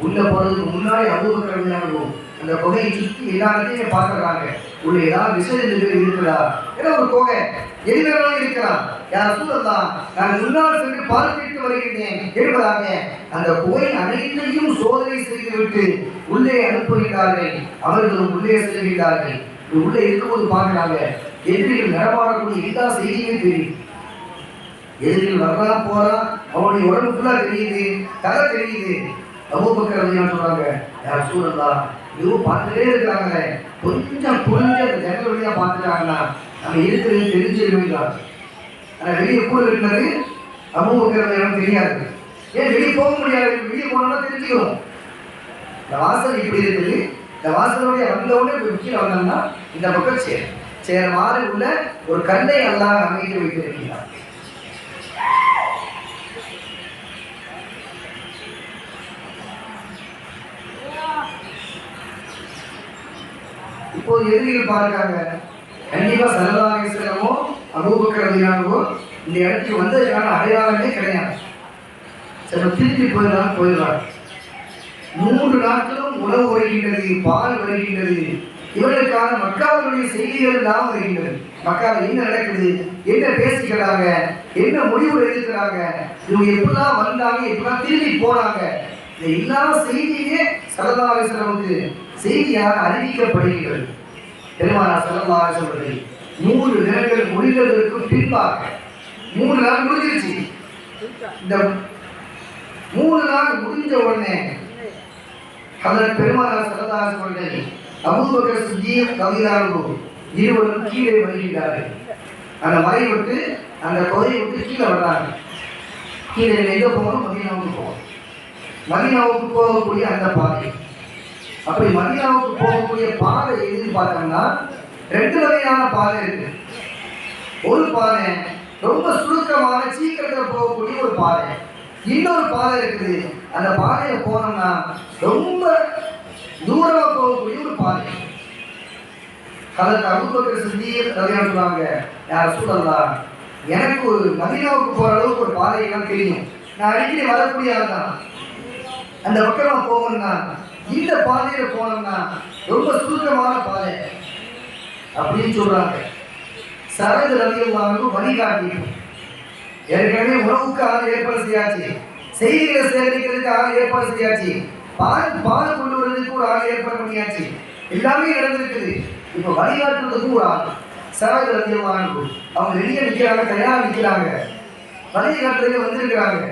உள்ள போறதுக்கு முன்னாடி அபூபக்கர் ரலியல்லாஹு அந்த புகையை சுற்றி எல்லா இடத்தையும் பார்க்கறாங்க. உள்ள ஏதாவது விஷயம் இருக்குதா? ஏதோ ஒரு புகை எதிராக இருக்கிறான். யார் சூழல்லாம் நான் முன்னால் சென்று பார்த்துவிட்டு வருகின்றேன் என்பதாக அந்த புகை அனைத்தையும் சோதனை செய்துவிட்டு உள்ளே அனுப்புகிறார்கள். அவர்களும் உள்ளே செல்கிறார்கள். உள்ளே இருக்கும்போது பார்க்கிறாங்க, எதிரிகள் நடமாடக்கூடிய எல்லா செய்தியுமே தெரியும். எதிரிகள் வரலாம் போறான், அவனுடைய உடம்பு ஃபுல்லா தெரியுது, தலை தெரியுது. அபூபக்கர் ரலியல்லாஹு சொல்றாங்க, யார் சூழல்லாம் இவங்க பார்த்துட்டே இருக்கிறாங்க, கொஞ்சம் புரிஞ்சு அந்த ஜன்னல் வழியா பார்த்துட்டாங்கன்னா நம்ம இருக்கிறது தெரிஞ்சிருவீங்களா? ஆனால் வெளியே கூட இருக்கிறது அபூபக்கர் எனக்கு தெரியாது. ஏன் வெளியே போக முடியாது? வெளியே போனோம்னா தெரிஞ்சுக்கிறோம். இந்த வாசல் இப்படி இருக்குது, இந்த வாசலுடைய வந்தவுடனே போய் கீழே வந்தோம்னா இந்த பக்கம் சேர மாறி உள்ள ஒரு கல்லை அல்லாஹ் அமைத்து வைத்திருக்கிறார். இப்போது எதிரிகள் பார்க்காங்க, கண்டிப்பா ஸல்லல்லாஹு அலைஹி வஸல்லமோ அபூபக்கர் ரலியல்லாஹு இந்த இடத்துக்கு வந்ததுக்கான அடையாளமே கிடையாது. சரி, திருப்பி போயிடுறாங்க. 3 நாட்களும் உணவு வருகின்றது, பால் வருகின்றது. இவர்களுக்கான மக்காவுடைய செய்திகள் எல்லாம் வருகின்றது. மக்காவில் என்ன நடக்குது, என்ன பேசிக்கிறாங்க, என்ன முடிவு எடுக்கிறாங்க, இவங்க எப்படிலாம் வந்தாங்க, எப்படிலாம் திரும்பி போனாங்க, இந்த எல்லா செய்தியுமே ஸல்லல்லாஹு அலைஹி வஸல்லமுக்கு செய்தியாக அறிவிக்கப்படுகிறது. பெருமானார் ஸல்லல்லாஹு அலைஹி வஸல்லம் 3 தினங்கள் முடிந்ததற்கு பின்பாக 3 நாள் முடிஞ்சிருச்சு. இந்த 3 நாள் முடிஞ்ச உடனே ஹஜ்ரத் பெருமானார் ஸல்லல்லாஹு அலைஹி வஸல்லம் அபூபக்கர் சித்தீக் ரலியல்லாஹு இருவரும் கீழே வருகிறார்கள். அந்த மலை விட்டு அந்த கோயிலை விட்டு கீழே வர்றாங்க. கீழே எங்க போகணும்? மதீனாவுக்கு போகணும். மதீனாவுக்கு போகக்கூடிய அந்த பாதை, அப்படி மதீனாவுக்கு போகக்கூடிய பாதை எதுன்னு பார்த்தோம்னா 2 வகையான பாதை இருக்கு. ஒரு பாதை ரொம்ப சுருக்கமான சீக்கிரத்தில் போகக்கூடிய ஒரு பாதை, இன்னொரு பாதை இருக்குது. அந்த பாதையில போனோம்னா ரொம்ப தூரமா போகக்கூடிய ஒரு பாதை. ஹஜ்ரத் அபூபக்கர் சித்தீக் ரலியல்லாஹு சொல்றாங்க, யார் ரசூலல்லாஹ், எனக்கு ஒரு மதீனாவுக்கு போற அளவுக்கு ஒரு பாதையெல்லாம் தெரியும், நான் அடிக்கடி வரக்கூடிய ஆள் தான். அந்த பக்கமா போகணும்னா இந்த பாதையில போனோம்னா ரொம்ப சுருக்கமான பாதை அப்படின்னு சொல்றாங்க. சரத் ரலியல்லாஹு வழிகாட்டி, ஏற்கனவே உணவுக்கு ஆள் ஏற்பாடு செய்யாச்சு, செய்திகளை சேகரிக்கிறதுக்கு ஆள் ஏற்பாடு செய்யாச்சு, பால் கொண்டு வருவதற்கு ஒரு ஆள் ஏற்பாடு பண்ணியாச்சு, எல்லாமே நடந்திருக்குது. இப்போ வழிகாட்டுறதுக்கு ஒரு ஆள் சரத் ரலியல்லாஹு அவங்க வெளியே நிற்கிறாங்க, தயாரா நிற்கிறாங்க, வழிகாட்டுறதுக்கு வந்திருக்கிறாங்க.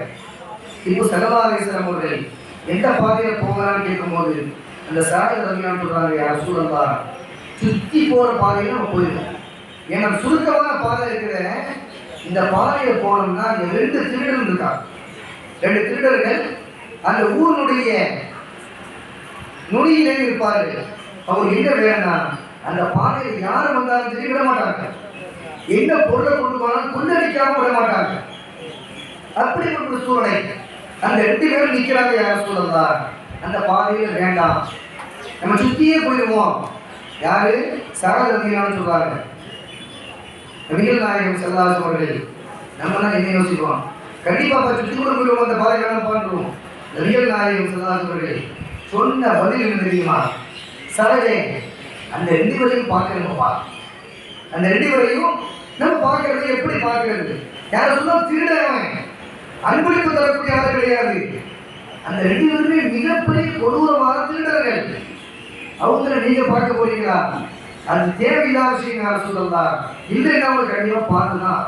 இப்போ ஸல்லல்லாஹு அலைஹி வஸல்லம் அவர்கள் எந்த பாதையில போகலான்னு கேட்கும்போது அந்த சரத் ரலியல்லாஹு சொல்றாங்க, யார் ரசூலல்லாஹ், சுற்றி போற பாதையில நம்ம போயிடும். ஏன்னா சுருக்கமான பாதை இருக்கிற இந்த பாதையில போனோம்னா அந்த 2 திருடர்கள் இருக்காங்க. 2 திருடர்கள் அந்த ஊருடைய நுனியிலே இருப்பார்கள். அவங்க என்ன வேணா அந்த பாதையில் யாரும் வந்தாலும் சரி விட மாட்டாங்க, என்ன பொருளை கொண்டு போனாலும் கொள்ளடிக்காம விட மாட்டாங்க. அப்படி ஒரு சூழ்நிலை. அந்த 2 பேரும் நிற்கிறாங்க, யார் ரசூலல்லாஹ், அந்த பாதையில வேண்டாம், நம்ம சுத்தியே போயிடுவோம். யாரு? சரத் ரலியல்லாஹு சொல்றாங்க. நபிகள் நாயகம் ஸல்லல்லாஹு அலைஹி வஸல்லம் நம்மலாம் என்ன யோசிப்போம்? கண்டிப்பா சுற்றி கூட போயிடுவோம், அந்த பாதையில நம்ம பண்ணுவோம். நபிகள் நாயகம் ஸல்லல்லாஹு அலைஹி வஸல்லம் சொன்ன பதில் என்ன தெரியுமா? சரதே, அந்த 2 பேரையும் பார்க்கணும்ப்பா, அந்த 2 பேரையும் நம்ம பார்க்கறது எப்படி பார்க்கறது? யார் சொன்னா திருடவன், அன்பளிப்பு தரக்கூடிய ஆள் கிடையாது. அந்த 2 பேருமே மிகப்பெரிய கொடூரமான திருடர்கள். அவங்கள நீங்க பார்க்க போறீங்களா? அது தேவையில்லாத விஷயம். யார் சொல்லலாம் இல்லைன்னா அவங்க கண்டிப்பா பார்த்துதான்.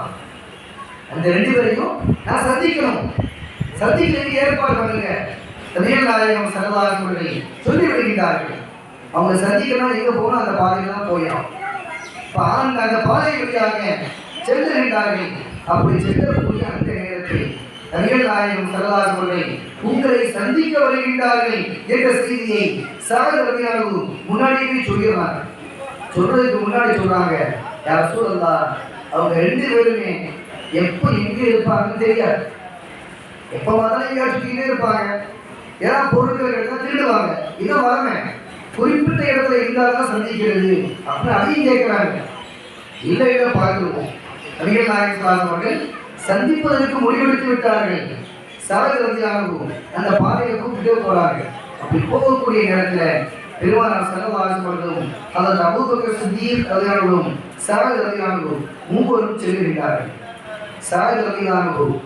அந்த 2 பேரையும் நான் சந்திக்கணும், சந்திக்கிறதுக்கு ஏற்பாடு பண்ணுங்க. நபிகள் நாயகம் ஸல்லல்லாஹு அலைஹி வஸல்லம் சொல்லி விடுகிறார்கள். அவங்க சந்திக்கணும், எங்க போகணும்? அந்த பாதையில தான் போயிடும். அந்த பாதை வழியாக செல்லுகின்றார்கள். அப்படி செல்லக்கூடிய அந்த நேரத்தில் நபிகள் நாயகம் ஸல்லல்லாஹு அலைஹி வஸல்லம் உங்களை சந்திக்க வருகின்றார்கள் என்ற செய்தியை சரத் ரலியல்லாஹு முன்னாடியே சொல்லிடுறாங்க. சொல்றதுக்கு முன்னாடி சொல்றாங்க, யார் ரசூலல்லாஹ், அவங்க 2 பேருமே எப்போ எங்கே இருப்பாங்கன்னு தெரியாது. எப்போ பார்த்தாலும் எங்கேயா சுற்றிக்கிட்டே இருப்பாங்க. ஏன்னா பொருட்கள் எடுத்தால் திருடுவாங்க. இதான் வளமை. குறிப்பிட்ட இடத்துல இருந்தால் தான் சந்திக்கிறது அப்படின்னு அதையும் கேட்குறாங்க. இல்லை இல்லை பார்த்துருவோம். நபிகள் நாயகம் ஸல்லல்லாஹு அலைஹி அவர்கள் சந்திப்பதற்கு முடிவெடுத்து விட்டார்கள். சரகரதியாகவும் அந்த பாதையை கூப்பிட்டே போறாங்க. அப்படி போகக்கூடிய நேரத்தில் பெருமானார் ஸல்லல்லாஹு அலைஹி வஸல்லம் அதற்கு அபூபக்கர் சித்தீக் ரலியல்லாஹு சரகரதியாகவும் மூவரும் செல்கிறார்கள். சரகரதியாகவும்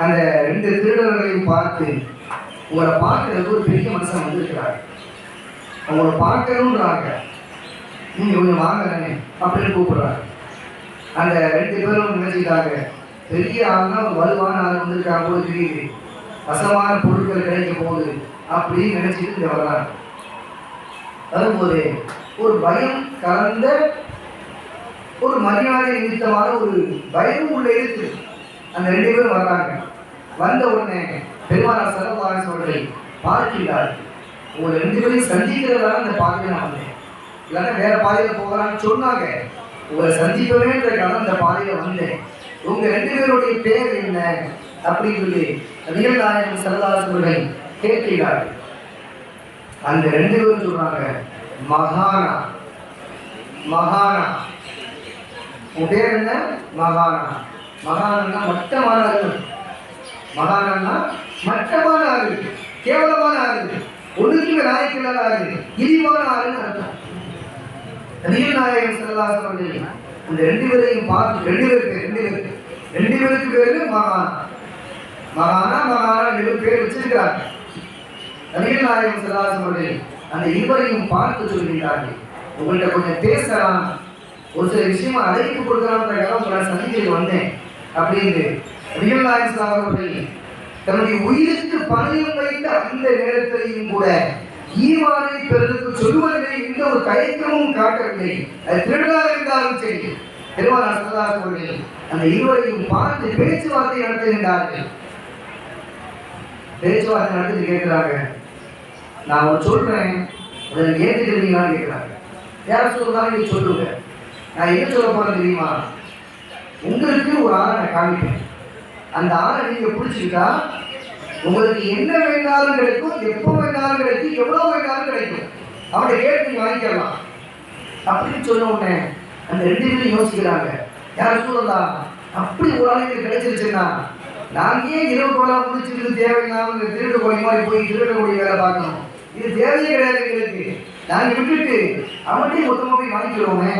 அந்த 2 திருடர்களையும் பார்த்து, உங்களை பார்க்கறதுக்கு ஒரு பெரிய மனுஷன் வந்திருக்கிறார், அவங்கள பார்க்கணுன்றாங்க, நீங்க கொஞ்சம் வாங்கலன்னு அப்படின்னு கூப்பிடுறாங்க. அந்த 2 பேரும் நினைச்சிட்டாங்க, பெரிய ஆள்னா ஒரு வலுவான ஆள் வந்திருக்காங்க போது தெரியுது, வசமான பொருட்கள் கிடைக்க போகுது அப்படின்னு நினைச்சிட்டு இங்க வர்றாங்க. வரும்போது ஒரு பயம் கலந்த ஒரு மரியாதை நிமித்தமான ஒரு பயமும் உள்ள இருக்கு. அந்த 2 பேரும் வர்றாங்க. வந்த உடனே பெருமானார் ஸல்லல்லாஹு அலைஹி அவர்கள் பார்க்கிறார், உங்களை 2 பேரையும் சந்திக்கிறதால அந்த பாதையில நான் வந்தேன், இல்லைன்னா வேற பாதையில போகலான்னு சொன்னாங்க. உங்களை சந்திப்பவேன்றதுக்காக அந்த பாதையில வந்தேன். உங்க 2 பேருடைய பேர் என்ன அப்படின்னு சொல்லி நபிகள் நாயகம் ஸல்லல்லாஹு அலைஹி அவர்கள் கேட்கிறார். அந்த 2 பேரும் சொல்றாங்க, மகானா. மகானா உன் பேர் என்ன? மகானா. மகானா மட்டமான ஆள். மகானா மட்டமான ஆள், கேவலமான ஆள், ஒன்றுக்குமே நாயக்கில்லாத ஆள், இழிவான ஆளுன்னு அர்த்தம். நபிகள் நாயகம் ஸல்லல்லாஹு அலைஹி அவர்கள் அந்த 2 பேரையும் பார்த்து 2 பேருக்கு பேரு மகானா. மகானா மகானா 2 பேர் வச்சிருக்கிறாங்க. நபிகள் நாயகம் ஸல்லல்லாஹு அலைஹி அவர்கள் அந்த இருவரையும் பார்த்து சொல்கிறார்கள், உங்கள்கிட்ட கொஞ்சம் பேசலாம், ஒரு சில விஷயமா அழைப்பு கொடுக்கலாம்ன்றதுக்காக உங்களை சந்திக்க வந்தேன் அப்படின்னு நபிகள் நாயகம் ஸல்லல்லாஹு அலைஹி அவர்கள் தன்னுடைய உயிருக்கு பணயம் வைத்த அந்த நேரத்திலையும் கூட ஈமானை பெறுவதற்கு சொல்வதிலே எந்த ஒரு தயக்கமும் காட்டவில்லை. அது திருடாக இருந்தாலும் சரி, பெருமானார் ஸல்லல்லாஹு அலைஹி அவர்கள் அந்த இருவரையும் பார்த்து பேச்சுவார்த்தை நடத்துகின்றார்கள். பேச்சுவார்த்தை நடத்தி கேட்கிறாங்க, நான் ஒரு சொல்றேன், அதை ஏற்றுக்கிறீங்களான்னு கேட்கிறாங்க. யார சொல்றதாலும் நீங்க சொல்லுங்க. நான் என்ன சொல்ல போறேன் தெரியுமா? உங்களுக்கு ஒரு ஆளை நான் காமிப்பேன், அந்த ஆளை நீங்க பிடிச்சிக்கிட்டா உங்களுக்கு என்ன வேணாலும் கிடைக்கும், எப்போ வேணாலும் கிடைக்கும், எவ்வளவு வேணாலும் கிடைக்கும், அவனை கேட்டு நீங்க வாங்கிக்கலாம் அப்படின்னு சொன்ன உடனே அந்த 2 பேரும் யோசிக்கிறாங்க. யார சொல்லலாம், அப்படி ஒரு ஆளுக்கு கிடைச்சிருச்சுன்னா நாங்க ஏன் இரவு கோலா முடிச்சுட்டு தேவையில்லாம திருடு கோழி மாதிரி போய் திருடக்கூடிய வேலை பார்க்கணும்? இது தேவையே கிடையாது எங்களுக்கு. நாங்கள் விட்டுட்டு அவன்கிட்டே மொத்தமாக போய் வாங்கிக்கிறோமே,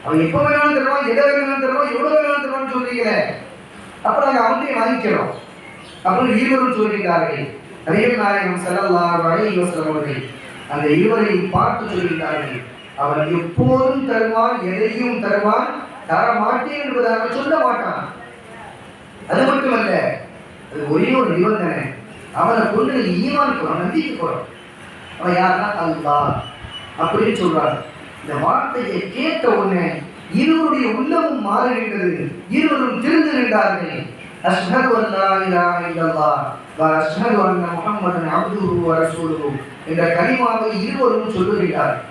அவன் எப்போ வேணாலும் தருவான், எதை வேணாலும் தருவான், எவ்வளோ வேணாலும் தருவான்னு சொல்றீங்களே, அப்போ நாங்கள் அவன்கிட்டே வாங்கிக்கிறோம் அப்படின்னு இருவரும் சொல்கிறார்கள். நபிகள் நாயகம் ஸல்லல்லாஹு அலைஹி வஸல்லம் அவர்கள் அந்த இருவரையும் பார்த்து சொல்கிறார்கள், அவன் எப்போதும் தருவான், எதையும் தருவான், தர மாட்டேன் என்பதாக சொல்ல மாட்டான். அது மட்டுமல்ல, அது ஒரே ஒரு நிபந்தனை, அவனை கொண்டு நீ ஈமான் போறோம், நம்பிக்கை போறோம். அவன் யாருன்னா அல்லாஹ் அப்படின்னு சொல்றாங்க. இந்த வார்த்தையை கேட்ட உடனே இருவருடைய உள்ளமும் மாறுகின்றது. இருவரும் திருந்துகின்றார்கள். அஷ்ஹது அல்லா இலாஹா இல்லல்லாஹ் வ அஷ்ஹது அன்ன முஹம்மதன் அப்துஹு வ ரசூலுஹு என்ற கலிமாவை இருவரும் சொல்லுகிறார்கள்.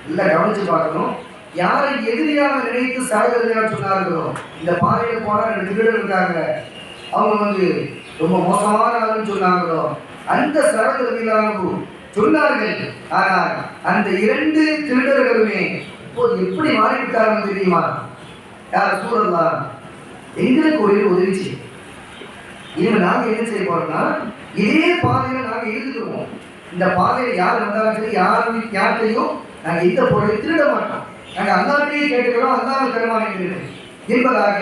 இல்ல கவனிச்சு பார்க்கணும். யாரை எதிரியாக நினைத்து சாகரியாக சொன்னார்களோ, இந்த பாதையில போனா 2 திருடர் இருக்காங்க, அவங்க ரொம்ப மோசமான ஆளுன்னு சொன்னாங்களோ, அந்த சரகரதியாக சொன்னார்கள். ஆனால் அந்த 2 திருடர்களுமே இப்போது எப்படி மாறிவிட்டார்கள் தெரியுமா? யார் சூழல்லாம் எங்களுக்கு ஒரு உதவிச்சு, இனிமே நாங்கள் என்ன செய்ய போறோம்னா இதே பாதையில நாங்கள் எழுதுகிறோம். இந்த பாதையில யார் வந்தாலும் சரி, யார்கிட்டையும் நாங்கள் இந்த பொருளை திருட மாட்டோம், நாங்கள் அல்லாஹ்வையே கேட்டுக்கிறோம், அல்லாஹ் தருவான் என்பதாக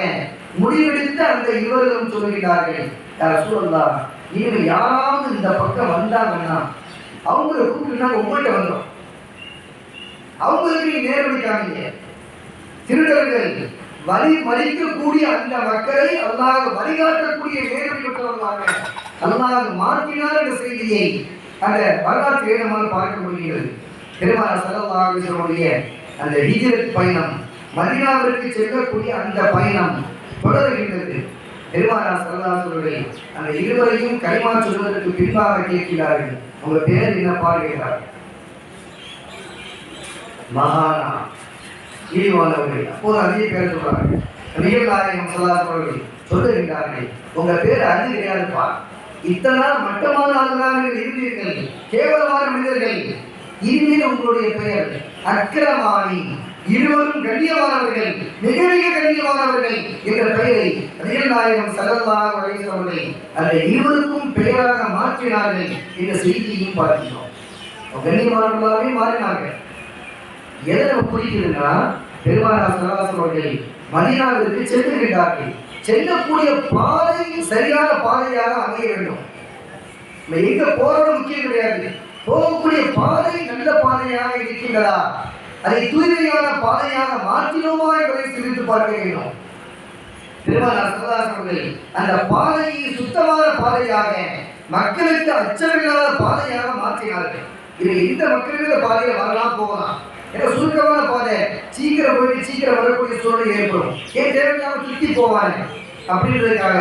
முடிவெடுத்த அந்த இருவர்களும் சொல்லுகிறார்கள், யார் சூழல்லாம் இனிமே யாராவது இந்த பக்கம் வந்தாங்கன்னா அவங்களை கூப்பிட்டு உங்கள்கிட்ட வந்தோம், அவங்களுக்கு நேர்வழிக்காமீங்க. திருடர்கள் மறிக்கக்கூடிய அந்த மக்களை அல்லாஹ் வழிகாட்டக்கூடிய நேர்வழிப்பட்டவர்களாக அல்லாஹ் மாற்றினார் என்ற செய்தியை அந்த வரலாற்று வேதமாக பார்க்க முடிகிறது. பெருமானார் ஸல்லல்லாஹு அலைஹி வஸல்லம் அந்த ஹிஜ்ரத் பயணம், மதீனாவிற்கு செல்லக்கூடிய அந்த பயணம் தொடர்கின்றது. பெருமானார் ஸல்லல்லாஹு அலைஹி வஸல்லம் அந்த இருவரையும் கலிமா சொல்வதற்கு பின்பாக கேட்கிறார்கள், உங்க பேர் என்ன பாருகிறார்? மகானா, இழிவானவர்கள். அப்போது அதே பேர் சொல்றாங்க. நபிகள் நாயகம் ஸல்லல்லாஹு அலைஹி வஸல்லம் சொல்லுகின்றார்கள், உங்க பேர் அது கிடையாதுப்பா, இத்தனை நாள் மட்டமான ஆளுநராக இருந்தீர்கள், கேவலமான மனிதர்கள், இனிமேல் உங்களுடைய பெயர் அக்கிரமாணி, இருவரும் கண்ணியமானவர்கள், மிக மிக கண்ணியமானவர்கள் என்ற பெயரை நபிகள் நாயகம் ஸல்லல்லாஹு அலைஹி வஸல்லம் அவர்கள் அந்த இருவருக்கும் பெயராக மாற்றினார்கள் என்ற செய்தியையும் பார்க்கிறோம். கண்ணியமானவர்களாகவே மாறினார்கள். எதை நம்ம புரியுதுன்னா, பெருமானார் ஸல்லல்லாஹு அலைஹி வஸல்லம் அவர்கள் மதீனாவிற்கு செல்லுகின்றார்கள். செல்லக்கூடிய பாதை சரியான பாதையாக அமைய வேண்டும். எங்க போறது முக்கியம் கிடையாது, போகக்கூடிய பாதை நல்ல பாதையாக இருக்கின்றதா, அதை தூய்மையான பாதையாக மாற்றினோமா என்பதை சிந்தித்து பார்க்க வேண்டும். பெருமானார் ஸல்லல்லாஹு அலைஹி வஸல்லம் அவர்கள் அந்த பாதையை சுத்தமான பாதையாக, மக்களுக்கு அச்சமில்லாத பாதையாக மாற்றினார்கள். இது எந்த மக்களுக்கு பாதையில வரலாம் போகலாம், ஏன்னா சுருக்கமான பாதை, சீக்கிரம் போயிட்டு சீக்கிரம் வரக்கூடிய சூழ்நிலை ஏற்படும், ஏன் தேவையில்லாம சுற்றி போவாங்க அப்படின்றதுக்காக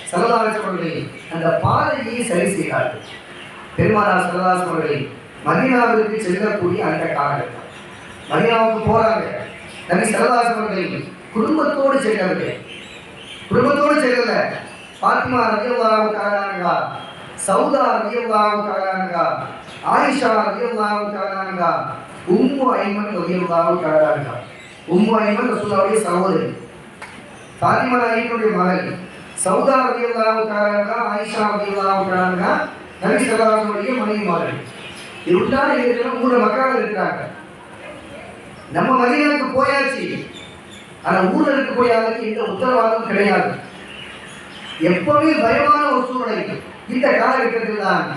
ஸல்லல்லாஹு அலைஹி வஸல்லம் அவர்கள் அந்த பாதையை சரி செய்தார்கள். பெருமானார் ஸல்லல்லாஹு அலைஹி வஸல்லம் அவர்கள் மதீனாவிற்கு செல்லக்கூடிய அந்த காலகட்டம், மதீனாவுக்கு போறாங்க. நபி ஸல்லல்லாஹு அலைஹி வஸல்லம் அவர்கள் குடும்பத்தோடு செல்லவில்லை, குடும்பத்தோடு செல்லல. ஃபாத்திமா ரலியல்லாஹு தஆலா அன்ஹா, சௌதா ரலியல்லாஹு தஆலா அன்ஹா, ஆயிஷா ரலியல்லாஹு தஆலா அன்ஹா, உம்மு ஐமன் ரலியல்லாஹு தஆலா அன்ஹா. உம்மு ஐமன் ரசூலுல்லாஹ்வுடைய சகோதரி, ஃபாத்திமா நாயகியுடைய மகள், சௌதா ரலியல்லாஹு தஆலா அன்ஹா, ஆயிஷா ரலியல்லாஹு தஆலா அன்ஹா நபி ஸல்லல்லாஹு அலைஹி வஸல்லம் மனைவிமார்கள். இவட்டான இருக்கிற 3 மக்கள் இருக்கிறாங்க. நம்ம மதீனாவுக்கு போயாச்சு, ஆனா ஊர்ல இருக்கக்கூடிய ஆளுக்கு எந்த உத்தரவாதம் கிடையாது. எப்பவுமே பயமான ஒரு சூழ்நிலை. இந்த காலகட்டத்தில் தான்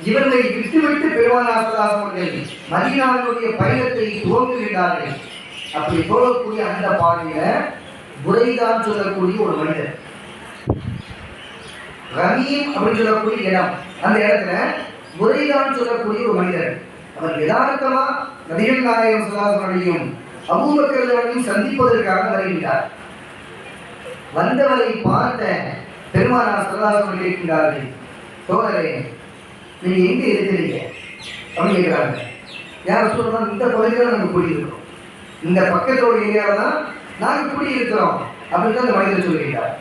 இவர்களை விட்டுவிட்டு பெருமானார் ஸல்லல்லாஹு அலைஹி வஸல்லம் அவர்கள் மதீனாவுடைய பயணத்தை துவங்குகிறார்கள். அப்படி போகக்கூடிய அந்த பாதையில புரைதான் சொல்லக்கூடிய ஒரு மனிதர், ரமீம் அப்படின்னு சொல்லக்கூடிய இடம், அந்த இடத்துல புரைதான் சொல்லக்கூடிய ஒரு மனிதர், அவர் யதார்த்தமா நபிகள் நாயகம் ஸல்லல்லாஹு அலைஹி வஸல்லம் அபூபக்கர் அவர்களையும் சந்திப்பதற்காக வருகிறார். வந்தவரை பார்த்த பெருமானார் ஸல்லல்லாஹு அலைஹி வஸல்லம் கேட்கிறார்கள், தோழரே நீங்க எங்க இருக்கிறீங்க அப்படின்னு கேட்கிறாங்க. யார் சொல்றோம், இந்த பகுதியில் நாங்கள் குடியிருக்கிறோம், இந்த பக்கத்தோட ஏரியாவில் தான் நாங்கள் குடியிருக்கிறோம் அப்படின்னு அந்த மனிதர் சொல்கிறார்.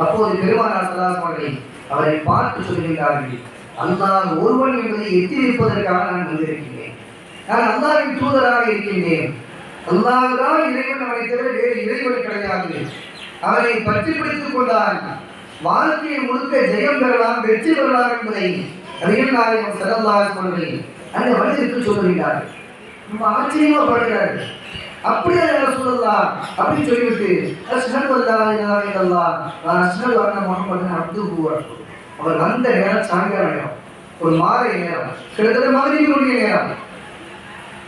அப்போது பெருமானார் ஸல்லல்லாஹு அலைஹி வஸல்லம் அவரை பார்த்து சொல்கிறார்கள், அல்லாஹ் ஒருவன் என்பதை எட்டி வைப்பதற்காக நான் வந்திருக்கிறேன், நான் அல்லாஹ்வின் தூதராக இருக்கின்றேன், அல்லாஹ் தான் இறைவன், அவனை தவிர வேறு இறைவன் கிடையாது, அவனை பற்றி பிடித்துக் கொண்டால் வாழ்க்கையை முழுக்க ஜெயம் பெறலாம், வெற்றி பெறலாம் என்பதை நபிகள் நாயகம் ஸல்லல்லாஹு அலைஹி வஸல்லம் அந்த மனிதருக்கு சொல்லுகிறார்கள். ரொம்ப ஆச்சரியமா படுகிறார்கள். அப்படியே ரசூலுல்லாஹ் அப்படின்னு சொல்லிவிட்டு அஷ்ஹது அல்லா இலாஹா இல்லல்லாஹ் வ அஷ்ஹது அன்ன முஹம்மதன் அப்துஹு வ ரசூலுஹு. அவர் வந்த நேரம் சாயங்கால நேரம், ஒரு மாலை நேரம், கிட்டத்தட்ட மகரிபுடைய நேரம்.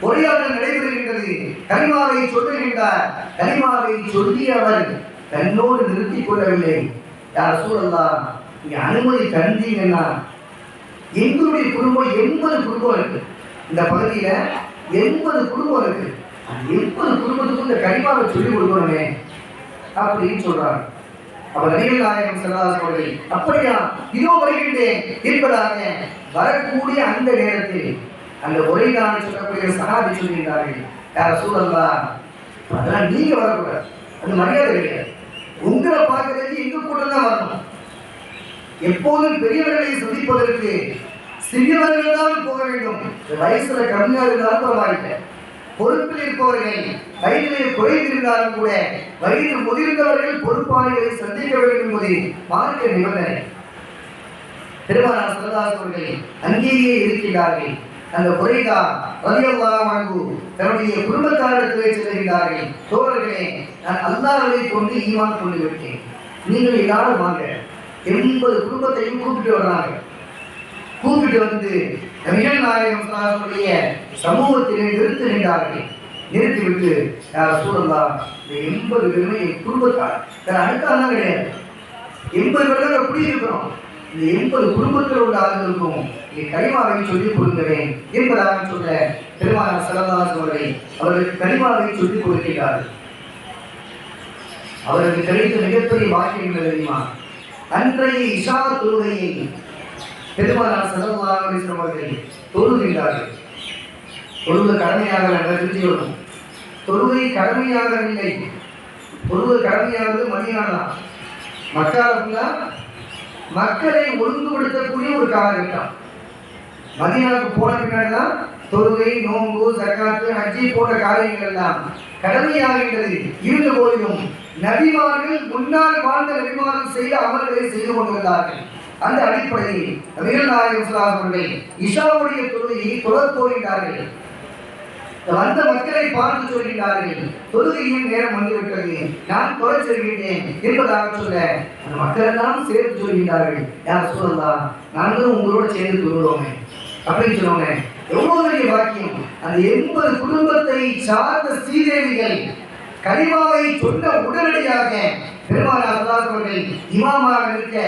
உரையாடல் நடைபெறுகின்றது. கலிமாவை சொல்லுகின்றார். கலிமாவை சொல்லியவர் தன்னோடு நிறுத்திக் கொள்ளவில்லை. யார் ரசூலுல்லாஹ், நீங்க அனுமதி தந்தீங்கன்னா எங்களுடைய குடும்பம் 80 குடும்பம் இருக்கு, இந்த பகுதியில 80 குடும்பம் இருக்கு, 80 குடும்பத்துக்கும் இந்த கலிமாவை சொல்லிக் கொடுக்கணுமே அப்படின்னு சொல்றாங்க. அவர் நபிகள் நாயகம் ஸல்லல்லாஹு அலைஹி வஸல்லம் அப்படியா இதோ வருகின்றேன் என்பதாக வரக்கூடிய அந்த நேரத்தில் அந்த உரையாடல் சொல்லக்கூடிய சஹாபி சொல்கிறார்கள், யார் ரசூலுல்லாஹ், அதெல்லாம் நீங்க வரக்கூடாது, அது மரியாதை கிடையாது, உங்களை பார்க்கறதுக்கு எங்க கூட தான் வரணும். எப்போதும் பெரியவர்களை சந்திப்பதற்கு சிறியவர்கள் தான் போக வேண்டும். வயசுல கம்மியாக இருந்தாலும் பரவாயில்லை, பொறுப்பில் இருப்பவர்கள் வயதிலே குறைந்திருந்தாலும் கூட வயது முதிர்ந்தவர்கள் பொறுப்பாளிகளை சந்திக்க வேண்டும் என்பது மார்க்க நிபந்தனை. பெருமானார் ஸல்லல்லாஹு அலைஹி வஸல்லம் அங்கேயே இருக்கிறார்கள். அந்த புரைதா ரலியல்லாஹு அன்ஹு தன்னுடைய குடும்பத்தாரிடத்திலே செல்கிறார்கள். தோழர்களே, நான் அல்லாஹ்வை கொண்டு ஈமான் கொண்டு விட்டேன், நீங்கள் எல்லாரும் வாங்க. 80 குடும்பத்தையும் கூப்பிட்டு வர்றாங்க. கூப்பிட்டு வந்து நபிகள் நாயகம் ஸல்லல்லாஹு அலைஹி வஸல்லம் சமூகத்திலே நிறுத்தி நின்றார்கள். நிறுத்திவிட்டு, யார் ரசூலுல்லாஹ், இந்த 80 பேருமே என் குடும்பத்தார், வேற அடுத்தாலாம் கிடையாது, 80 பேர் தான் குடியிருக்கிறோம், இந்த 80 குடும்பத்தில் உள்ள ஆளுங்களுக்கும் கலிமாவை சொல்லிக் கொடுக்கிறேன் என்பதாக சொல்ல பெருமானார் ஸல்லல்லாஹு அலைஹி வஸல்லம் அவர்களுக்கு கலிமாவை சொல்லிக் கொடுக்கிறார்கள். அவருக்கு கிடைத்த மிகப்பெரிய பாக்கியம் தெரியுமா? அன்றைய இஷா தொழுகையை பெருமானார் ஸல்லல்லாஹு அலைஹி வஸல்லம் அவர்கள் தொழுகின்றார்கள். தொழுகை கடமையாக நடக்கும். தொழுகை கடமையாகவில்லை, தொழுகை கடமையானது மதியானதான். மக்கால மக்களை ஒழுங்குபடுத்தக்கூடிய ஒரு காலகட்டம். மதீனாவுக்கு போன பின்னாடிதான் தொழுகை, நோன்பு, ஜகாத்து, ஹஜ்ஜி போன்ற காரியங்கள் எல்லாம் கடமையாகின்றது. இருந்த போதிலும் நபிமார்கள், முன்னால் வாழ்ந்த நபிமார்கள் செய்த அமல்களை செய்து கொண்டிருந்தார்கள். அந்த அடிப்படையில் நபிகள் நாயகம் ஸல்லல்லாஹு அலைஹி வஸல்லம் இஷாவுடைய தொழுகையை தொழப் போகின்றார்கள். வந்த மக்களை பார்த்து சொல்கிறார்கள், தொழுகையின் நேரம் வந்துவிட்டது, நான் தொழ செல்கின்றேன் என்பதாக சொல்ல அந்த மக்கள் எல்லாம் சேர்த்து சொல்கிறார்கள், யார் சொல்லலாம், நாங்களும் உங்களோட சேர்ந்து தொழுவோமே அப்படின்னு சொன்னோங்க. எவ்வளவு பெரிய வாக்கியம்! அந்த 80 குடும்பத்தை சார்ந்த ஸ்ரீதேவிகள் கலிமாவை சொன்ன உடனடியாக பெருமானார் ஸல்லல்லாஹு அலைஹி வஸல்லம் இமாமாக இருக்க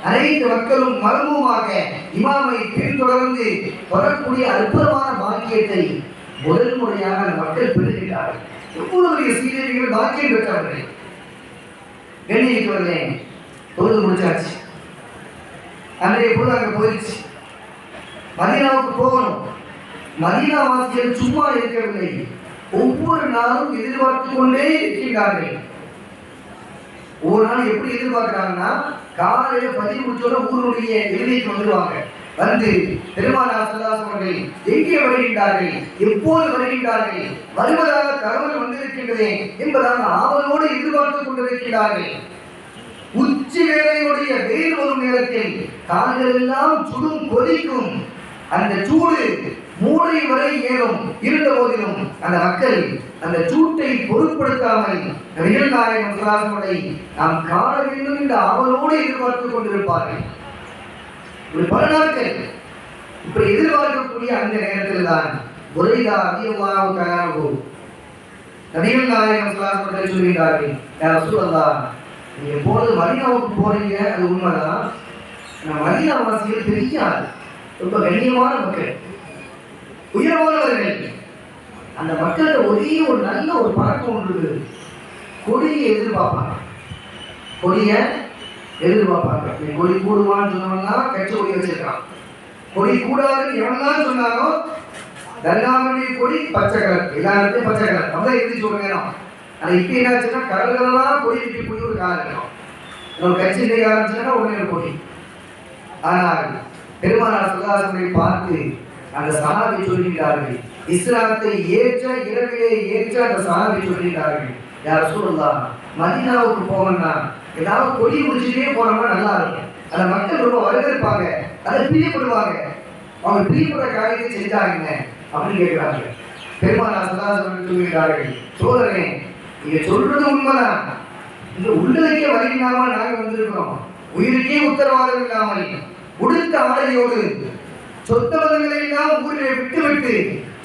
அனைத்து மக்களும் மர்மூமாக இமாமை பின்தொடர்ந்து வரக்கூடிய அற்புதமான பாக்கியத்தை முதல் முறையாக அந்த மக்கள் பெறுகிறார்கள். எவ்வளவு பெரிய ஸ்ரீதேவிகள் பாக்கியம் பெற்றவர்கள்! கண்ணியமிக்கவர்களே, தொழுது முடிச்சாச்சு. அன்றைய பொழுது அங்கே போயிடுச்சு. மதீனாவுக்கு போகணும். மதீனா வாசிகள் சும்மா இருக்கவில்லை, ஒவ்வொரு நாளும் எதிர்பார்த்து கொண்டே இருக்கின்றார்கள். ஒவ்வொரு நாளும் எப்படி எதிர்பார்க்கிறாங்கன்னா, காலையில பதிவு முடிச்சோட ஊருடைய எல்லைக்கு வந்துடுவாங்க. வந்து பெருமானார் ஸல்லல்லாஹு அலைஹி வஸல்லம் எங்கே வருகின்றார்கள், எப்போது வருகின்றார்கள், வருவதாக தகவல் வந்திருக்கின்றதே என்பதாக ஆவலோடு எதிர்பார்த்துக் கொண்டிருக்கிறார்கள். உச்சி வேளையுடைய வெயில் வரும் நேரத்தில் கால்கள் எல்லாம் சுடும், கொதிக்கும். அந்த சூடு மூளை வரை ஏறும். இருந்த போதிலும் அந்த மக்கள் அந்த சூட்டை பொருட்படுத்தாமல் நபிகள் நாயகம் ஸல்லல்லாஹு அலைஹி வஸல்லம் நாம் காண வேண்டும் என்ற ஆவலோடு எதிர்பார்த்துக் கொண்டிருப்பார்கள். ஒரு பல நாட்கள் இப்படி எதிர்பார்க்கக்கூடிய அந்த நேரத்தில் தான் புரைதா ரலியல்லாஹு தஆலா அன்ஹு நபிகள் நாயகம் ஸல்லல்லாஹு அலைஹி வஸல்லம் சொல்கிறார்கள், யா ரசூலல்லாஹ், நீங்க போறது மதீனாவுக்கு போறீங்க, அது உண்மைதான். நான் மதீனா வாசிகள் பெரிய ஆள், ரொம்ப கண்ணியமான மக்கள், உயர்வானவர்கள். அந்த மக்கள்கிட்ட ஒரே ஒரு நல்ல ஒரு பழக்கம் ஒன்று இருக்குது. கொடியை எதிர்பார்ப்பாங்க. கொடியை எதிர்பார்ப்பாங்க. கொடி கூடுவான்னு சொன்னவன்னா கட்சி கொடி வச்சிருக்கான். கொடி கூடாதுன்னு எவன்லாம் சொன்னாரோ தர்காவுடைய கொடி பச்சை கலர், எல்லா இடத்தையும் பச்சை கலர், அப்படிதான் எழுதி சொல்ல வேணும். ஆனால் இப்போ என்னாச்சுன்னா கலர்களெல்லாம் கொடி விட்டு போய் ஒரு காலம் இருக்கும். ஒரு கட்சி செய்ய ஆரம்பிச்சுன்னா உடனே கொடி. ஆனால் பெருமானார் ஸல்லல்லாஹு அலைஹி வஸல்லம் பார்த்து அந்த சஹாபி சொல்கிறார்கள், இஸ்லாத்தை ஏற்ற இரவிலே ஏற்ற அந்த சஹாபி சொல்கிறார்கள், யா ரசூலல்லாஹ், மதீனாவுக்கு போகணும்னா ஏதாவது கொடி முடிச்சுட்டே போனோம்னா நல்லா இருக்கும். அந்த மக்கள் ரொம்ப வரவேற்பாங்க, அதை பிரியப்படுவாங்க. அவங்க பிரியப்படுற காரியத்தை செஞ்சாங்க அப்படின்னு கேட்கிறாங்க. பெருமானார் ஸல்லல்லாஹு அலைஹி வஸல்லம் சொல்கிறார்கள், சோதரே, நீங்க சொல்றது உண்மைதான். இந்த உள்ளதுக்கே வழி இல்லாமல் நாங்கள் வந்திருக்கிறோம். உயிருக்கே உத்தரவாதம் இல்லாமல் உடுத்த ஆடையோடு சொத்தவர்களை எல்லாம் ஊரிலே விட்டுவிட்டு,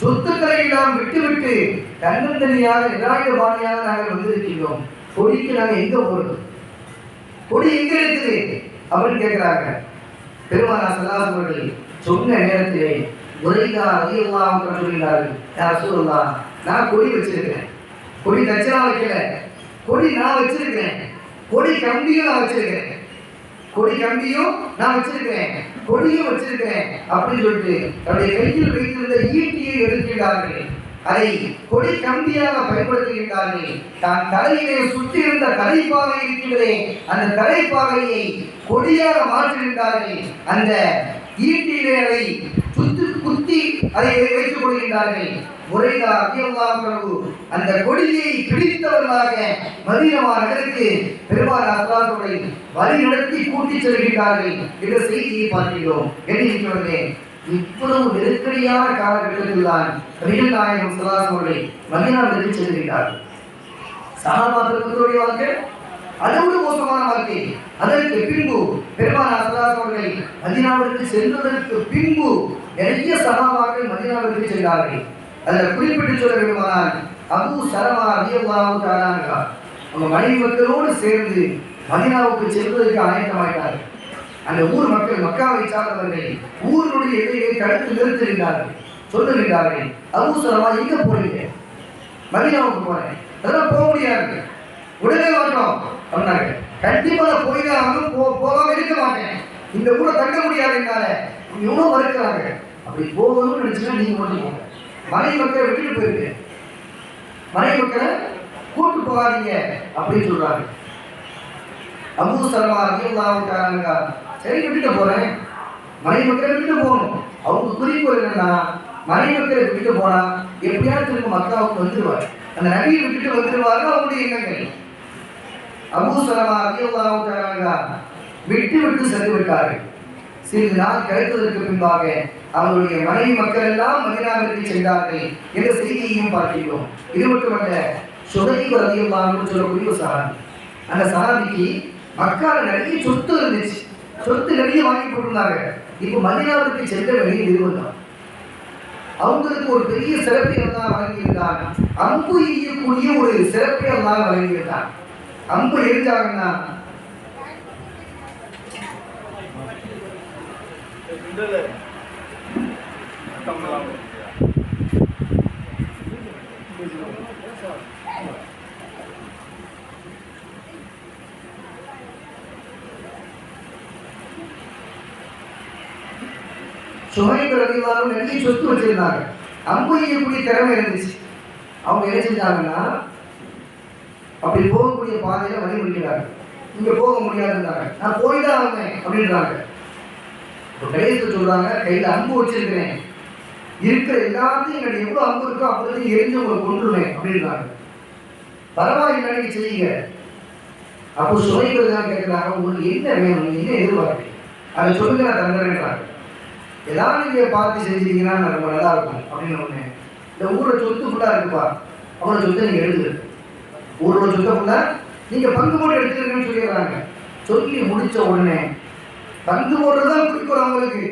சொத்துக்களை எல்லாம் விட்டுவிட்டு தன்னந்தனியாக நிராயுதபாணியாக நாங்கள் வந்திருக்கிறோம். கொடிக்கு நாங்கள் எங்க போறது? கொடி எங்க இருக்குது அப்படின்னு கேட்கிறாங்க. பெருமானார் ஸல்லல்லாஹு அலைஹி வஸல்லம் சொன்ன நேரத்திலே புரைதா ரலியல்லாஹு அன்ஹு சொல்கிறார்கள், யா ரசூலல்லாஹ், நான் கொடி வச்சிருக்கிறேன். கொடி தச்சனா வைக்கல, கொடி நான் வச்சிருக்கிறேன். கொடி கம்பியும் நான் வச்சிருக்கிறேன். கொடி கம்பியும் நான் வச்சிருக்கிறேன், கொடியும் வச்சிருக்கிறேன் அப்படின்னு சொல்லிட்டு தன்னுடைய கையில் வைத்திருந்த ஈட்டியை எடுக்கிறார்கள். அதை கொடி கம்பியாக பயன்படுத்துகின்றார்கள். தான் தலையிலே சுற்றி இருந்த தலைப்பாகை இருக்கின்றதே, அந்த தலைப்பாகையை கொடியாக மாற்றுகின்றார்கள். அந்த ஈட்டியிலே அதை குத்தி அதை வைத்துக் கொள்கின்றார்கள். புரைதா ரலியல்லாஹு அன்ஹு அந்த கொடியை பிடித்தவர்களாக மதீனா நகருக்கு பெருமானார் ஸல்லல்லாஹு அலைஹி வஸல்லம் வழி நடத்தி கூட்டிச் செல்கின்றார்கள் என்ற செய்தியை பார்க்கிறோம். எண்ணிக்கிறவர்களே, இவ்வளவு நெருக்கடியான காலகட்டத்தில் தான் நபிகள் நாயகம் ஸல்லல்லாஹு அலைஹி வஸல்லம் மதீனாவிற்கு செல்கிறார்கள். சஹாபாக்களுடைய வாழ்க்கை அதோடு மோசமான வாழ்க்கை. அதற்கு பின்பு பெருமானார் ஸல்லல்லாஹு அலைஹி வஸல்லம் மதீனாவிற்கு சென்றதற்கு பின்பு நிறைய சஹாபாக்கள் மதீனாவிற்கு சென்றார்கள். அதில் குறிப்பிட்டு சொல்ல வேண்டுமானால் அபூ சலமா ரலியல்லாஹு தஆலா அன்ஹு அவங்க மனைவி மக்களோடு சேர்ந்து மதீனாவுக்கு செல்வதற்கு ஆயத்தமாயிட்டார்கள். அந்த ஊர் மக்கள், மக்காவை சார்ந்தவர்கள் ஊருடைய எல்லையை தடுத்து நிறுத்துகிறார்கள். சொல்லுகிறார்கள், அபூ சலமா எங்க போறீங்க? மதீனாவுக்கு போறேன். அதெல்லாம் போக முடியாது, உடனே மாட்டோம் அப்படின்னாங்க. கண்டிப்பாக போய்தான் போகாம இருக்க மாட்டேன், இந்த ஊரை தங்க முடியாதுனால எவ்வளவு மறுக்கிறாங்க. அப்படி போகணும்னு நினைச்சுன்னா நீங்க மட்டும் போங்க, மனை மக்களை விட்டுட்டு போயிருங்க, மனை மக்களை கூட்டு போகாதீங்க அப்படின்னு சொல்றாங்க. அபூ சலமா ரலியல்லாஹு தஆலா சரி விட்டுட்டு போறேன், மனைவி மக்களை விட்டுட்டு போகணும். அவங்க குறிக்கோள் என்னன்னா மனைவி மக்களை விட்டுட்டு போனா எப்படியாவது திரும்ப மக்காவுக்கு வந்துடுவார், அந்த நபியை விட்டுட்டு வந்துடுவாரு அவங்களுடைய எண்ணங்கள். அபூ சலமா ரலியல்லாஹு தஆலா விட்டு விட்டு சென்று விட்டார்கள். சிறிது நாள் கிடைத்ததற்கு பின்பாக அவருடைய மனைவி மக்கள் எல்லாம் மதீனாவிற்கு சென்றார்கள் என்ற செய்தியையும் பார்க்கிறோம். இது மட்டுமல்ல, சுஹைப் ரலியல்லாஹு அன்ஹு சொல்லக்கூடிய ஒரு சஹாபி. அந்த சஹாபிக்கு மக்கால நிறைய சொத்து இருந்துச்சு, சொத்து நிறைய வாங்கி போட்டிருந்தாங்க. இப்போ மதீனாவிற்கு சென்ற வெளியே நிறுவனம் அவங்களுக்கு ஒரு பெரிய சிறப்பை எல்லாம் வழங்கியிருந்தான். அம்பு எய்யக்கூடிய ஒரு சிறப்பை எல்லாம் வழங்கியிருந்தான். அம்பு எரிஞ்சாங்கன்னா சுஹைப் ரலியல்லாஹு அன்ஹு நிறைய சொத்து வச்சிருந்தாங்க, அம்பு எய்யக்கூடிய திறமை இருந்துச்சு. அவங்க என்ன செஞ்சாங்கன்னா அப்படி போகக்கூடிய பாதையில வழி முடிக்கிறாங்க, இங்க போக முடியாதுன்றாங்க. நான் போய்தான் வந்தேன் அப்படின்றாங்க. கடைசியில் சொல்றாங்க, கையில அம்பு வச்சிருக்கிறேன், இருக்கிற எல்லாத்தையும் எனக்கு எவ்வளவு அம்பு இருக்கோ அப்படி எரிஞ்சு உங்களை கொண்டுருவேன் அப்படின்றாங்க. பரவாயில்லை, நீங்க செய்யுங்க. அப்போ சுவைகள் தான் கேட்கிறாங்க, உங்களுக்கு என்ன வேணும், நீங்க என்ன எதிர்பார்க்கு அதை சொல்லுங்க, நான் தந்துடுறேன்றாங்க. ஏதாவது நீங்க பார்த்து செஞ்சீங்கன்னா ரொம்ப நல்லா இருக்கும் அப்படின்னு ஒண்ணு. இந்த ஊரோட சொத்து ஃபுல்லா இருக்குப்பா, அவரோட சொத்தை நீங்க எடுத்துரு, ஊரோட சொத்தை ஃபுல்லா நீங்க பங்கு போட்டு எடுத்துருங்கன்னு சொல்லிடுறாங்க. சொல்லி முடிச்ச உடனே பங்கு போடுறதுதான் குறிக்கோள் அவங்களுக்கு.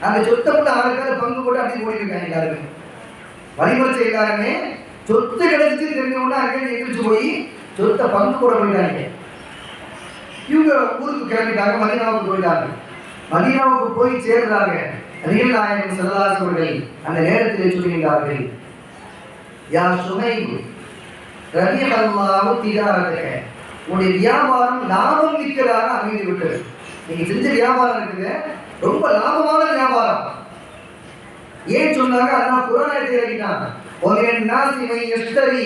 அந்த சொத்தை கூட ஆளுக்காக பங்கு போட்டு அப்படி போயிருக்காங்க. எல்லாருமே வழிமுறை எல்லாருமே சொத்து கிடைச்சி தெரிஞ்சவொன்னா அங்கே எந்திரிச்சு போய் சொத்தை பங்கு போட போயிட்டாங்க. இவங்க ஊருக்கு கிளம்பிட்டாங்க, மதீனாவுக்கு போயிட்டாங்க. மதீனாவுக்கு போய் சேர்றாங்க. நபிகள் நாயகம் ஸல்லல்லாஹு அலைஹி வஸல்லம் அந்த நேரத்தில் சொல்கிறார்கள், யா சுஹைப் ரலியல்லாஹு திஜாரதக, உங்களுடைய வியாபாரம் லாபம் மிக்கதாக அமைந்து விட்டது. நீங்க செஞ்ச வியாபாரம் இருக்குது ரொம்ப லாபமான வியாபாரம். ஏன் சொன்னாங்க? அதான் குர்ஆனை இறக்கிட்டாங்க. ஒமின் நாஸி மை யஷ்தரி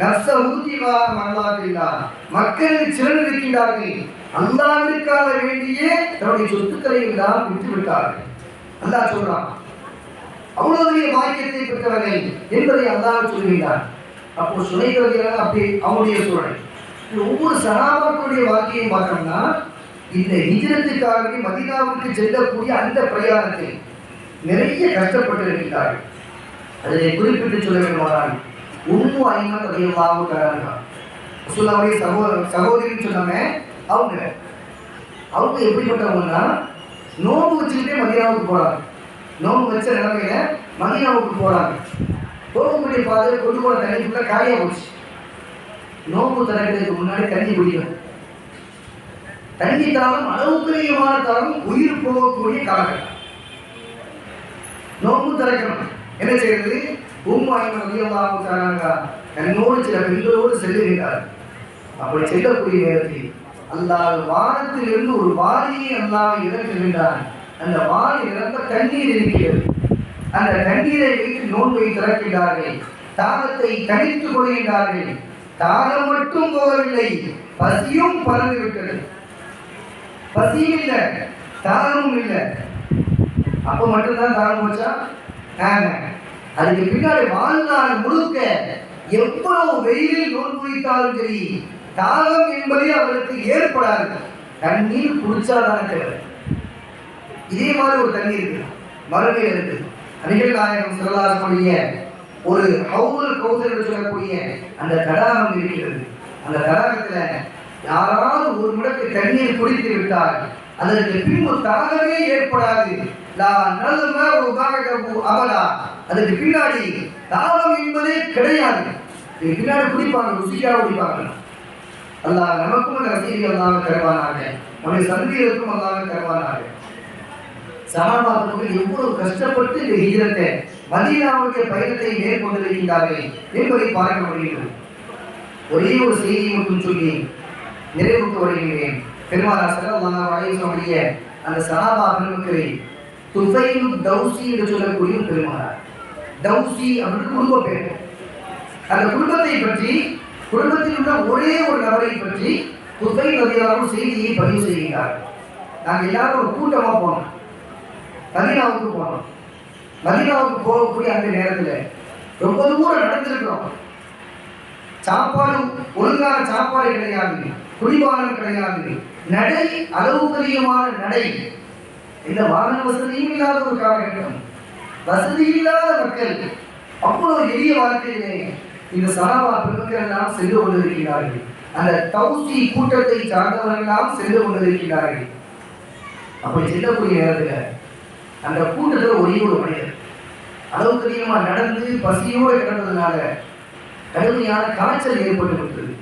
நஃப்ஸஹு திகா மர்லாத்தில்லாஹ், மக்கள் சிலர் இருக்கின்றார்கள் அல்லாஹ்விற்காக வேண்டியே தன்னுடைய சொத்துக்களை எல்லாம் விட்டு விட்டார்கள். அல்லாஹ் சொல்றான், அவ்வளவு பெரிய பாக்கியத்தை பெற்றவர்கள் என்பதை அல்லாஹ் சொல்கிறான். அப்போ சுனைகிறவர்கள் அப்படி அவங்களுடைய சூழல். ஒவ்வொரு சஹாபாக்களுடைய வாழ்க்கையை பார்த்தோம்னா இந்த ஹிஜ்ரத்துக்காக மதீனாவுக்கு செல்லக்கூடிய அந்த பிரயாணத்தில் நிறைய கஷ்டப்பட்டு இருக்கிறார்கள். அதை குறிப்பிட்டு சொல்ல வேண்டுமானால் உம்மு ஐமன் ரலியல்லாஹு தஆலா ரசூலுல்லாஹ்வுடைய சகோதரின்னு சொன்னாங்க. அவங்க எப்படிப்பட்டவங்கன்னா நோம்பு வச்சுக்கிட்டே மதீனாவுக்கு போறாங்க. நோம்பு வச்ச நிலைமையில மதீனாவுக்கு போறாங்க. போகக்கூடிய பாதை கொண்டு போன தண்ணி ஃபுல்லாக காலியாக போச்சு. நோம்பு திறக்கிறதுக்கு முன்னாடி தண்ணி குடிக்கணும். தண்ணி தாகம் அளவுக்கு அதிகமான தாகம், உயிர் போகக்கூடிய காலகட்டம். நோம்பு திறக்கணும், என்ன செய்யறது? உம்மு ஐமன் ரலியல்லாஹு தஆலா தன்னோடு சில பெண்களோடு செல்லுகிறார். அப்படி செல்லக்கூடிய நேரத்தில் அல்லாஹ் வானத்திலிருந்து ஒரு வாளியை அல்லாஹ் இறக்குகின்றான். அந்த வாளி நிரம்ப தண்ணீர் இருக்கிறது. அந்த தண்ணீரை வைத்து நோன்பை திறக்கிறார்கள். தாகத்தை தணித்துக் கொள்கின்றார்கள். தாகம் மட்டும் போகவில்லை, பசியும் பறந்து விட்டது. பசியும் இல்லை, தாகமும் இல்லை. அப்ப மட்டும்தான் தாகம் போச்சா? அதுக்கு பின்னாடி வாழ்நாள் முழுக்க எவ்வளவு வெயிலில் நோன்பு வைத்தாலும் சரி தாகம் என்பதே அவருக்கு ஏற்படாது. தண்ணீர் குடிச்சாதான தேவை. இதே மாதிரி ஒரு தண்ணீர் இருக்கு, மறுமையில் இருக்கு. நபிகள் நாயகம் ஸல்லல்லாஹு அலைஹி வஸல்லம் ஒரு ஹவுல் கௌசர் என்று சொல்லக்கூடிய அந்த தடாகம் இருக்கிறது. அந்த தடாகத்துல யாராவது ஒரு முடக்கு தண்ணீர் குடித்து விட்டால் அதற்கு பின்பு தாகமே ஏற்படாது. அதுக்கு பின்னாடி தாகம் என்பதே கிடையாது. பின்னாடி குடிப்பாங்க, ருசிக்காக குடிப்பாங்க. அல்லாஹ் நமக்கும் அந்த ரசீதை அல்லாஹ் தருவானாக, நம்முடைய சந்ததிகளுக்கும் அல்லாஹ் தருவானாக. சஹாபாக்கள் எவ்வளவு கஷ்டப்பட்டு இந்த ஹிஜ்ரத்தை மதீனாவுக்கு பயணத்தை மேற்கொண்டிருக்கிறார்கள் என்பதை பார்க்க முடிகிறது. ஒரே ஒரு செய்தியை மட்டும் சொல்லி நிறைவுக்கு வருகின்றேன். பெருமானார் ஸல்லல்லாஹு அலைஹி வஸல்லம் அந்த சஹாபா பெருமக்களை துஃபைல் தௌசி என்று சொல்லக்கூடிய பெருமானார். தௌசி அப்படின்னு குடும்ப பேர். அந்த குடும்பத்தை பற்றி, குடும்பத்தில் உள்ள ஒரே ஒரு நபரை பற்றி துஃபைல் ரலியல்லாஹு செய்தியை பதிவு செய்கிறார். நாங்கள் எல்லாரும் ஒரு கூட்டமாக போனோம், மதீனாவுக்கு போனோம். மதீனாவுக்கு போகக்கூடிய அந்த நேரத்தில் ரொம்ப தூரம் நடந்திருக்கிறோம். சாப்பாடு ஒழுங்கான சாப்பாடு கிடையாது, குடிபானம் கிடையாது, நடை அளவுக்கு அதிகமான நடை, இந்த வாகன வசதியும் இல்லாத ஒரு காலகட்டம், வசதி இல்லாத மக்கள். அவ்வளவு எளிய வாழ்க்கையிலே இந்த சஹாபா பெருமக்கள் எல்லாம் சென்று கொண்டிருக்கிறார்கள். அந்த தௌசி கூட்டத்தை சார்ந்தவர்களெல்லாம் சென்று கொண்டிருக்கிறார்கள். அப்படி செல்லக்கூடிய நேரத்தில் அந்த கூட்டத்தில் ஒரே ஒரு மனிதர் அளவுக்கு அதிகமாக நடந்து பசியோடு கிடந்ததுனால கடுமையான காய்ச்சல் ஏற்பட்டு விட்டது,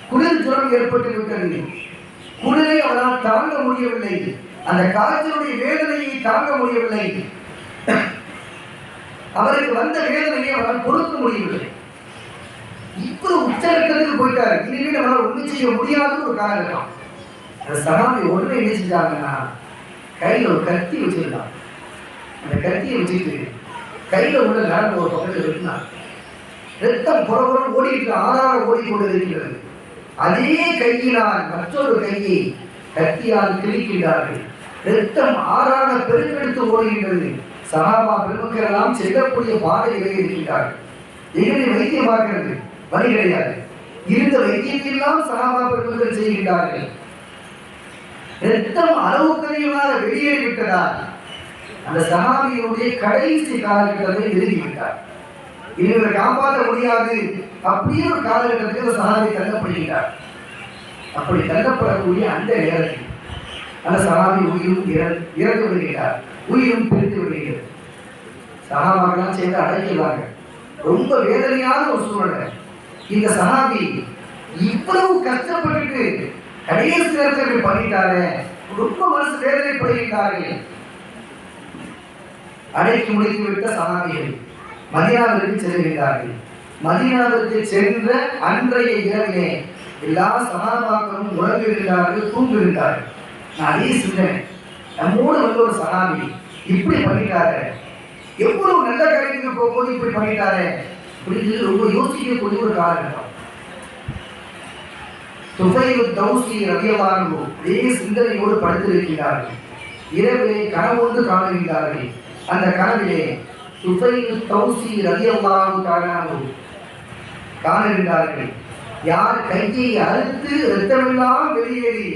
குளிர் ஜுரம் ஏற்பட்டு விட்டது. குளிரை அவரால் தாங்க முடியவில்லை, அந்த காய்ச்சலுடைய வேதனையை தாங்க முடியவில்லை, அவருக்கு வந்த வேதனையை அவரால் பொறுக்க முடியவில்லை. இப்படி உச்சகட்டத்துக்கு போயிட்டாரு. இனிமேல் அவரால் ஒன்றும் செய்ய முடியாதுன்னு ஒரு காலகட்டம். அந்த சஹாபி உடனே என்ன செஞ்சாங்கன்னா, கையில் ஒரு கத்தி வச்சிருந்தான். அந்த கத்தியை வச்சுட்டு கையில் உள்ள நரம்பு ஒரு பக்கத்தில் வெட்டினார். ரத்தம் புறப்புறம் ஓடிட்டு ஆறாக ஓடிக்கொண்டு இருக்கிறது. அதே கையினால் மற்றொரு கையை கத்தியால் கிழிக்கின்றார்கள். ரத்தம் ஆறாக பெருக்கெடுத்து ஓடுகின்றது. சஹாபா பெருமக்கள் எல்லாம் செல்லக்கூடிய பாதையிலே இருக்கின்றார்கள். எங்களை வைத்தியம் பார்க்கிறது வழி கிடையாது. இருந்த வைத்தியத்தையெல்லாம் சஹாபா பெருமக்கள் செய்கின்றார்கள். ரத்தம் அளவுக்கு அதிகமாக வெளியேறிவிட்டதால் அந்த சஹாபியினுடைய கடைசி காலகட்டத்தை நெருங்கிவிட்டார். இவரை காப்பாற்ற முடியாது அப்படின்னு ஒரு காலகட்டத்தில் அந்த சஹாபி தள்ளப்படுகிறார். அப்படி தள்ளப்படக்கூடிய அந்த நேரத்தில் அந்த சஹாபி உயிரும் இறந்து விடுகிறார், உயிரும் பிரித்து விடுகிறது. சஹாபாக்கெல்லாம் சேர்ந்து அடைக்கிறாங்க. ரொம்ப வேதனையான ஒரு சூழ்நிலை. இந்த சஹாபி இவ்வளவு கஷ்டப்பட்டு கடைசி நேரத்தில் பண்ணிட்டாரு, ரொம்ப மனசு வேதனைப்படுகின்றார்கள். அடைக்கி முடித்து விட்ட சஹாபிகள் மதீனாவிற்கு செல்கிறார்கள். மதீனாவிற்கு சென்ற அன்றைய இரவிலே எல்லா சஹாபாக்களும் உறங்குகிறார்கள், தூங்குகிறார்கள். நான் அதே சிந்தனை, நம்மோடு வந்து ஒரு சஹாபி இப்படி பண்ணிட்டாரு, எவ்வளவு நல்ல காரியத்துக்கு போகும்போது இப்படி பண்ணிட்டாரு அப்படின்னு ரொம்ப யோசிக்கக்கூடிய ஒரு காலகட்டம். துஃபைல் தௌசி ரலியல்லாஹு அதே சிந்தனையோடு படுத்திருக்கிறார்கள். இரவிலே கனவொன்று காணுகிறார்கள். அந்த கனவிலே துஃபைல் தௌசி ரலியல்லாஹு தஆலா காணுகிறார்கள். யார் கையை அறுத்து இரத்தமெல்லாம் வெளியேறி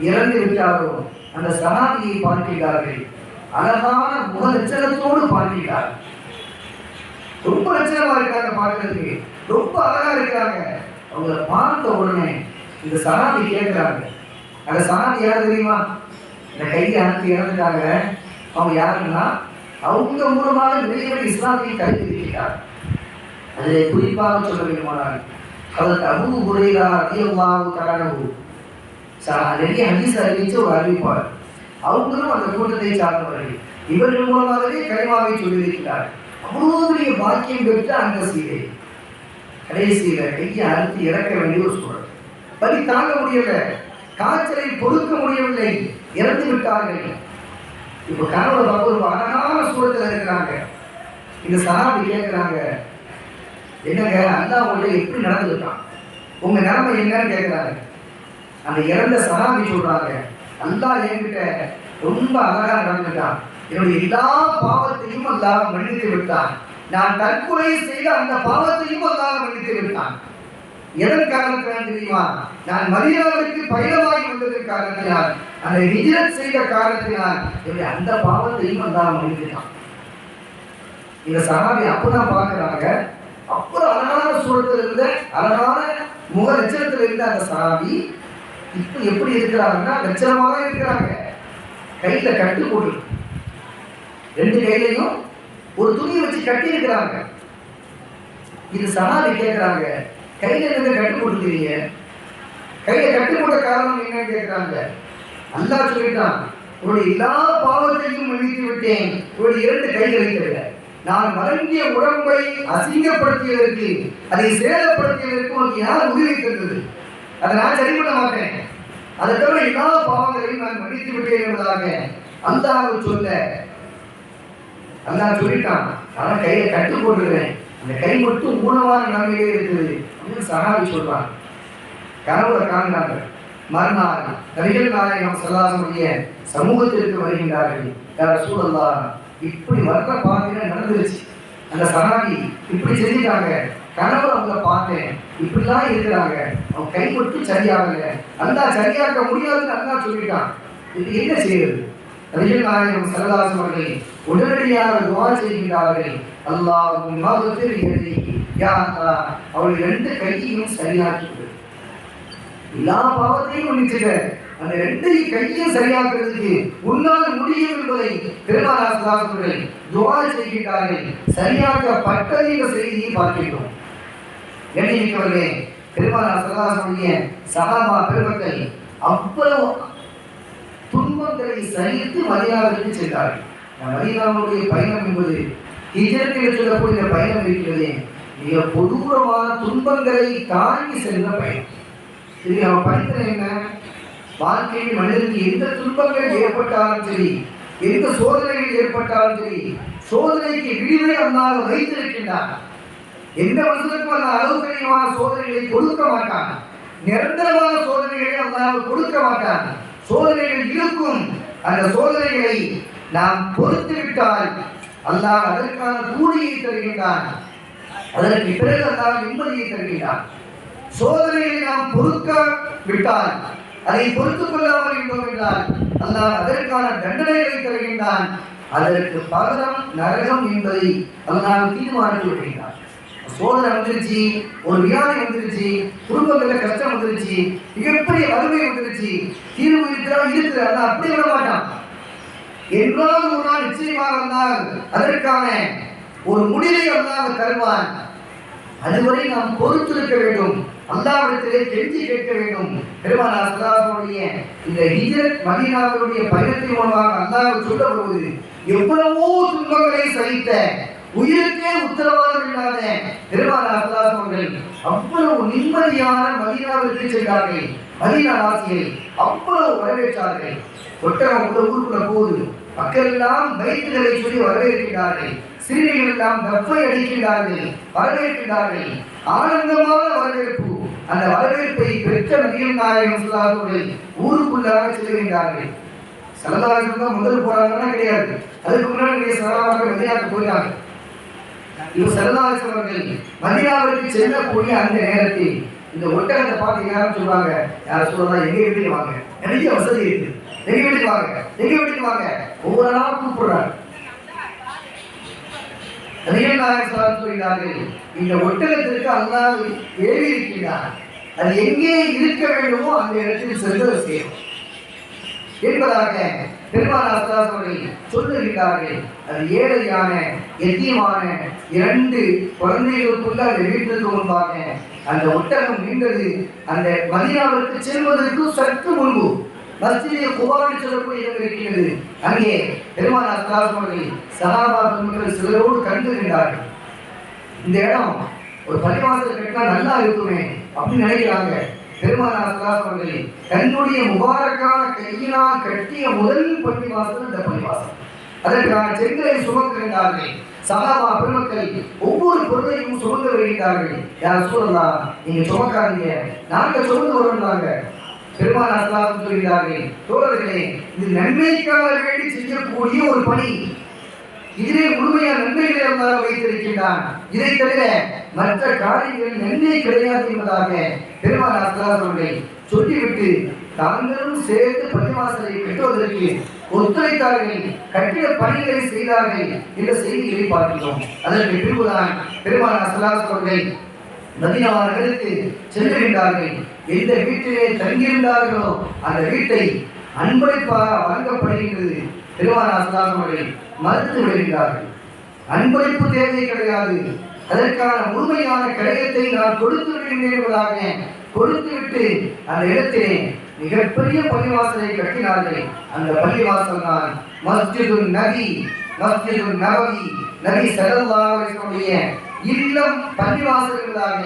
இறந்து விட்டாரோ அந்த சஹாபியை பார்க்கிறார்கள். அழகான முக லட்சணத்தோடு பார்க்கிறார். ரொம்ப லட்சணமா இருக்காங்க, பார்க்கறதுக்கு ரொம்ப அழகா இருக்காங்க. அவங்களை பார்த்த உடனே இந்த சஹாபி கேட்கிறாங்க, அந்த சஹாபி யார் தெரியுமா? இந்த கையை அறுத்து இறந்துட்டாங்க, அவங்க யாருன்னா அவங்க மூலமாக நிறைய இஸ்லாத்தை கருத்திருக்கிறார். அதில் குறிப்பாக சொல்ல வேண்டுமானால் அதற்கு அபூ ஹுரைரா ரலியல்லாஹு தஆலா நிறைய ஹதீஸ் அறிவிச்ச ஒரு அறிவிப்பாளர். அவங்களும் அந்த கூட்டத்தை சார்ந்தவர்கள். இவர்கள் மூலமாகவே கலிமாவை சொல்லியிருக்கிறார். அவ்வளோ பெரிய பாக்கியம் பெற்ற அந்த சீதை கடைசியில கையை அறுத்து இறக்க வேண்டிய ஒரு சூழல். வலி தாங்க முடியல, காய்ச்சலை பொறுக்க முடியவில்லை, இறந்து விட்டார்கள். இப்ப கனவுல பார்க்க ஒரு அழகான சூழத்துல இருக்கிறாங்க. இந்த சஹாபி கேட்கிறாங்க, என்னங்க அல்லாஹ் உங்களை எப்படி நடந்துருக்கான், உங்க நிலைமை என்னன்னு கேட்கிறாங்க. அந்த இறந்த சஹாபி சொல்றாங்க, அல்லாஹ் என்கிட்ட ரொம்ப அழகா நடந்துட்டான், என்னுடைய எல்லா பாவத்தையும் அல்லாஹ் மன்னித்து விட்டான், நான் தற்கொலை செய்த அந்த பாவத்தையும் அல்லாஹ் மன்னித்து விட்டான். எதன் காரணத்தினால் தெரியுமா? நான் மதீனாவிற்கு பயணமாகி வந்ததன் காரணத்தினால், அந்த ஹிஜ்ரத் செய்த காரணத்தினால் என்னுடைய அந்த பாவத்தையும் அல்லாஹ் மன்னித்துட்டான். இந்த சஹாபி அப்பதான் பார்க்கிறாங்க. அப்புறம் அழகான சூழத்தில் இருந்த அழகான முக லட்சணத்தில் இருந்த அந்த சஹாபி இப்ப எப்படி இருக்கிறாங்கன்னா லட்சணமாக இருக்கிறாங்க. கையில கட்டு போட்டு ரெண்டு கையிலையும் ஒரு துணியை வச்சு கட்டி இருக்கிறாங்க. இது சஹாபி கேட்கிறாங்க, கையில இருந்து கட்டு போட்டுக்கிறீங்க, கையில கட்டு போட்ட காரணம் என்னன்னு கேட்கிறாங்க. அல்லாஹ் சொல்லிட்டான், உன்னுடைய எல்லா பாவத்தையும் மன்னித்து விட்டேன், உன்னுடைய இரண்டு கைகளை தவிர. நான் வழங்கிய உடம்பை அசிங்கப்படுத்தியதற்கு, அதை சேதப்படுத்தியதற்கு உனக்கு யார் உதவி தந்தது? அதை நான் சரி பண்ண மாட்டேன், அதை தவிர எல்லா பாவங்களையும் நான் மன்னித்து விட்டேன் என்பதாக அல்லாஹ் சொல்ல. அல்லாஹ் சொல்லிட்டான், ஆனால் கையை கட்டு போட்டுக்கிறேன், அந்த கை மட்டும் ஊனமான நிலைமையிலே இருக்குது அப்படின்னு சஹாபி சொல்றாங்க. கனவுல காண்கிறாங்க. மறுநாள் நபிகள் நாயகம் ஸல்லல்லாஹு சமூகத்திற்கு வருகின்றார்கள். யா ரசூலல்லாஹ், இப்படி வர்ற பாதையில நடந்துருச்சு, அந்த சஹாபி இப்படி செஞ்சுட்டாங்க, கனவு அவங்கள பார்த்தேன், இப்படிலாம் இருக்கிறாங்க, அவங்க கை மட்டும் சரியாகல, அல்லாஹ் சரியாக்க முடியாதுன்னு அல்லாஹ் சொல்லிட்டான், இது என்ன செய்யறது? நபிகள் நாயகம் ஸல்லல்லாஹு அவர்கள் உடனடியாக துஆ செய்கின்றார்கள். அல்லாஹும்ம மக்ஃபிர் யதி, யா அல்லாஹ் அவருடைய 2 கையையும் சரியாக்கி விடு. எல்லா பாவத்தையும் மன்னிச்சுட்ட, அந்த 2 கையையும் சரியாக்குறதுக்கு உன்னால் முடியும் என்பதை பெருமானார் ஸல்லல்லாஹு அவர்கள் துஆ செய்கின்றார்கள். சரியாக்கப்பட்டதை இந்த செய்தியை பார்க்கிறோம். கண்ணியமிக்கவர்களே, பெருமானார் ஸல்லல்லாஹு அலைஹி சஹாபா பெருமக்கள் அவ்வளவு துன்பங்களை சகித்து மதீனாவிற்கு சென்றார்கள். மதீனாவுடைய பயணம் என்பது ஹிஜ்ரத் என்று சொல்லக்கூடிய பயணம் இருக்கிறதே, மிக கொடூரமான துன்பங்களை தாண்டி சென்ற பயணம். இது நம்ம படித்தது என்ன? வாழ்க்கையில் மனிதனுக்கு எந்த துன்பங்கள் ஏற்பட்டாலும் சரி, எந்த சோதனைகள் ஏற்பட்டாலும் சரி, சோதனைக்கு விடுதலை அல்லாஹ் வைத்திருக்கின்றான். எந்த மனிதனுக்கும் அந்த அளவுக்கடியான சோதனைகளை கொடுக்க மாட்டான், நிரந்தரமான சோதனைகளை அல்லாஹ் கொடுக்க மாட்டான். சோதனைகள் இருக்கும், அந்த சோதனைகளை நாம் பொறுத்து விட்டால் அல்லாஹ் அதற்கான கூலியை தருகின்றான், அதற்கு பிறகு அல்லாஹ் நிம்மதியை தருகின்றான். சோதனைகளை நாம் பொறுக்க விட்டால், அதை பொறுத்துக் கொள்ளாமல் இருந்தோம் என்றால் அல்லாஹ் அதற்கான தண்டனைகளை தருகின்றான். அதற்கு பகரம் நரகம் என்பதை அல்லாஹ் தீர்மானித்து விடுகின்றான். சோதனை வந்துருச்சு, ஒரு வியாதி வந்துருச்சு, குடும்பத்துல கஷ்டம் வந்துருச்சு, மிகப்பெரிய வறுமை வந்துருச்சு, தீர்வு இருக்கிறா அப்படி விட மாட்டான். என்றாலும் ஒரு நாள் நிச்சயமாக வந்தால் அதற்கான ஒரு முடிவை அல்லாஹ் தருவான். அதுவரை நாம் பொறுத்திருக்க வேண்டும், அல்லாஹ்விடத்திலே கெஞ்சி கேட்க வேண்டும். பெருமானார் ஸல்லல்லாஹு அலைஹி இந்த ஹிஜ்ரத் மதீனாவுடைய பயணத்தின் மூலமாக அல்லாஹ் சொல்லப்படுவது, எவ்வளவோ துன்பங்களை சகித்த, உயிருக்கே உத்தரவாதம் இல்லாத பெருமானார் ஸல்லல்லாஹு அலைஹி அவ்வளவு நிம்மதியான மதீனாவிற்கு சென்றார்கள். மதீனா வாசிகள் அவ்வளவு வரவேற்றார்கள். ஒட்டகம் உள்ள ஊருக்குள்ள போது மக்கள் எல்லாம் பைத்துகளை சொல்லி வரவேற்கிறார்கள். சிறுமிகள் எல்லாம் தப்பை அடிக்கிறார்கள், வரவேற்கிறார்கள். ஆனந்தமான வரவேற்பு. அந்த வரவேற்பை பெற்ற நபிகள் நாயகம் ஸல்லல்லாஹு அலைஹி ஊருக்குள்ளாக செல்கின்றார்கள். ஸல்லல்லாஹு அலைஹி வஸல்லம் முதல் போறாங்கன்னா கிடையாது, அதுக்கு முன்னாடி சஹாபாக்கள் மதீனாவுக்கு போயிட்டாங்க. இப்போ ஸல்லல்லாஹு அலைஹி வஸல்லம் மதீனாவிற்கு செல்லக்கூடிய அந்த நேரத்தில் இந்த ஒட்டகத்தை பார்த்து யாரும் சொல்லுவாங்க, யாரும் சொல்லலாம், எங்க வீட்டுக்கு வாங்க, நிறைய வசதி இருக்கு, எங்க வீட்டுக்கு வாங்க, எங்க வீட்டுக்கு வாங்க, ஒவ்வொரு நாளும் கூப்பிடுறாங்க. நபிகள் நாயகம் ஸல்லல்லாஹு சொல்கிறார்கள், இந்த ஒட்டகத்திற்கு அல்லாஹ் ஏவி இருக்கிறார், அது எங்கே இருக்க வேண்டுமோ அந்த இடத்தில் சென்று செய்யும் என்பதாக பெருமானார் ஸல்லல்லாஹு அலைஹி சொல்லுகிறார்கள். அது ஏழையான எத்தியமான 2 குழந்தைகளுக்குள்ள அந்த வீட்டிற்கு முன்பாக அந்த ஒட்டகம் நின்றது. அந்த மதீனாவிற்கு செல்வதற்கு சற்று முன்பு மஸ்ஜிதே குபான்னு சொல்லக்கூடிய இடம் இருக்கிறது. அங்கே பெருமானார் ஸல்லல்லாஹு அலைஹி சஹாபா பெருமக்கள் சிலரோடு கண்டுகின்றார்கள். இந்த இடம் ஒரு பள்ளிவாசல் கட்டினா நல்லா இருக்குமே அப்படின்னு நினைக்கிறாங்க. பெருமானார் ஸல்லல்லாஹு அலைஹி தன்னுடைய முபாரக்கான கையினால் கட்டிய முதல் பள்ளிவாசல் இந்த பள்ளிவாசல். அதற்கான செங்கலை சுமக்குகின்றார்கள். சஹாபா பெருமக்கள் ஒவ்வொரு பொருளையும் சுமந்து வருகிறார்கள். யார் ரசூலல்லாஹ், நீங்க சுமக்காதீங்க, நாங்க சுமந்து வரோம்னாங்க. பெருமானார் ஸல்லல்லாஹு அலைஹி சொல்கிறார்கள், தோழர்களே, இது நன்மைக்காக வேண்டி செய்யக்கூடிய ஒரு பணி, இதிலே முழுமையான நன்மைகளை அல்லாஹ் வைத்திருக்கின்றான், இதை தவிர மற்ற காரியங்களில் நன்மை கிடையாது என்பதாக பெருமானார் ஸல்லல்லாஹு அலைஹி சொல்லிவிட்டு தாங்களும் சேர்த்து பள்ளிவாசலை கட்டுவதற்கு ஒத்துழைத்தார்கள், கட்டிட பணிகளை செய்தார்கள் என்ற செய்திகளை பார்க்கிறோம். அதற்கு பின்புதான் பெருமானார் ஸல்லல்லாஹு அலைஹி மதீனா நகருக்கு செல்லுகின்றார்கள். எந்த வீட்டிலே தங்கியிருந்தார்களோ அந்த வீட்டை அன்பளிப்பாக வழங்கப்படுகின்றது. பெருமானார் ஸல்லல்லாஹு அலைஹி மறுத்து விடுகிறார்கள். அன்பளிப்பு தேவை கிடையாது, அதற்கான முழுமையான கடையத்தை நான் கொடுத்து விடுகிறேன் என்பதாக கொடுத்துவிட்டு அந்த இடத்திலே மிகப்பெரிய பள்ளிவாசலை கட்டினார்கள். அந்த பள்ளிவாசல் தான் மஸ்ஜிதுன் நபி, மஸ்ஜிதுன் நபவி, நபி ஸல்லல்லாஹு அலைஹி வஸல்லம் இல்லம் பள்ளிவாசல் என்பதாக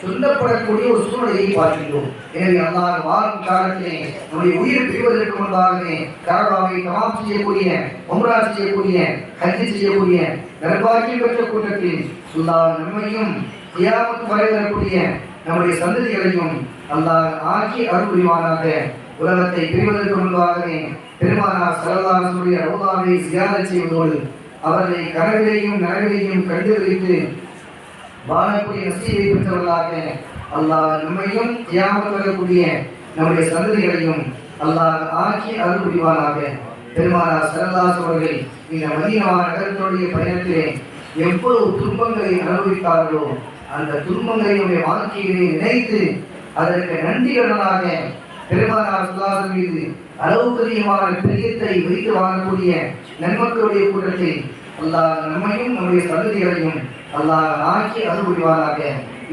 சொல்லப்படக்கூடிய ஒரு சூழ்நிலையை பார்க்கிறோம். எனவே அல்லாஹ் வாழும் காலத்திலே நம்முடைய உயிர் பிரிவதற்கு முன்பாகவே கஅபாவை தவாப் செய்யக்கூடிய, உம்ரா செய்யக்கூடிய, ஹஜ் செய்யக்கூடிய நற்பாக்கியம் பெற்ற கூட்டத்தில் அல்லாஹ் நம்மையும் கியாமத் வரை வரக்கூடிய நம்முடைய சந்ததிகளையும் அல்லாஹ் ஆக்கி அருள் புரிவானாக. உலகத்தை பிரிவதற்கு முன்பாகவே பெருமானார் ஸல்லல்லாஹு அலைஹி வஸல்லம் ரவுதாவை ஜியாரத் செய்வதோடு அவர்களை கனவிலேயும் நனவிலேயும் கண்டுகளித்து வாழக்கூடிய நசீபை பெற்றவர்களாக அல்லாஹ் நம்மையும் கியாமத் வரக்கூடிய நம்முடைய சந்ததிகளையும் அல்லாஹ் ஆக்கி அருள் புரிவானாக. பெருமானார் ஸல்லல்லாஹு அலைஹி வஸல்லம் அவர்கள் இந்த மதீனா நகரத்தினுடைய பயணத்திலே எவ்வளவு துன்பங்களை அனுபவித்தார்களோ அந்த துன்பங்களுடைய வாழ்க்கையிலே நினைத்து அதற்கு நன்றிகளாக பெருமானார் ஸல்லல்லாஹு அலைஹி வஸல்லம் மீது அளவுக்கு அதிகமான பிரியத்தை வைத்து வாழக்கூடிய நன்மக்களுடைய கூட்டத்தை அல்லாஹ் நம்மையும் நம்முடைய சந்ததிகளையும் அல்லாஹ் ஆக்கி அருள் புரிவானாக.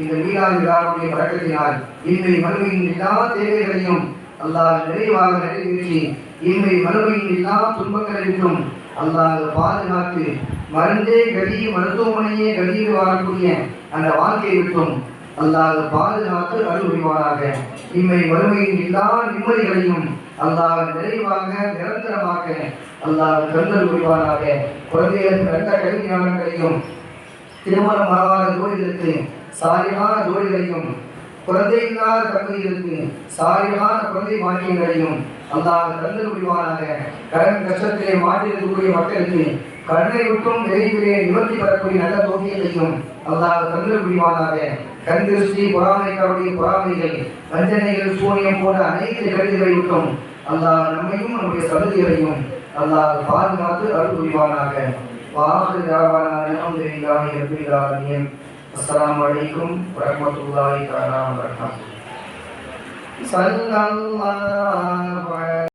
இந்த மீலாது விழாவுடைய பழக்கத்தினால் இன்மை மறுமையின் எல்லா தேவைகளையும் அல்லாஹ் நிறைவாக நிறைவேற்றி இன்மை மறுமையின் எல்லா துன்பங்களிலும் அல்லாஹ் பாதுகாத்து மருந்தே கதி மருத்துவமனையே கதியில் வாழக்கூடிய அந்த வாழ்க்கையை விட்டும் அல்லாஹ் பாதுகாத்து அருள் புரிவானாக. இன்மை மறுமையின் எல்லா நிம்மதிகளையும் அல்லாஹ் நிறைவாக நிரந்தரமாக அல்லாஹ் கருதல் புரிவானாக. குழந்தைகளுக்கு நல்ல கல்வி ஞானங்களையும் திருமணமாகாத ஜோடிகளுக்கு சாலியான ஜோடிகளையும் குழந்தை இல்லாத தம்பதிகளுக்கு சாலியான குழந்தை பாக்கியங்களையும் அல்லாஹ் கருதல் புரிவானாக. கடன் கஷ்டத்திலே மாற்றிருக்கக்கூடிய மக்களுக்கு கடனை விட்டும் விரைவிலே நிவர்த்தி பெறக்கூடிய நல்ல தோல்வியையும் அல்லாஹ் கருதல் புரிவானாக. கண் திருஷ்டி பொறாமைக்காருடைய பொறாமைகள் வஞ்சனைகள் சூனியம் போன்ற அனைத்து கருதிகளை விட்டும் அல்லாஹ் நம்மையும் நம்முடைய சந்ததிகளையும் அல்லாஹ் பாதுகாத்து அருள் புரிவானாக. வாஹிரு தஅவானா அல்ஹம்துலில்லாஹி ரப்பில் ஆலமீன். அஸ்ஸலாமு அலைக்கும் வரஹ்மத்துல்லாஹி தஆலா வபரகாத்துஹு. ஸல்லல்லாஹு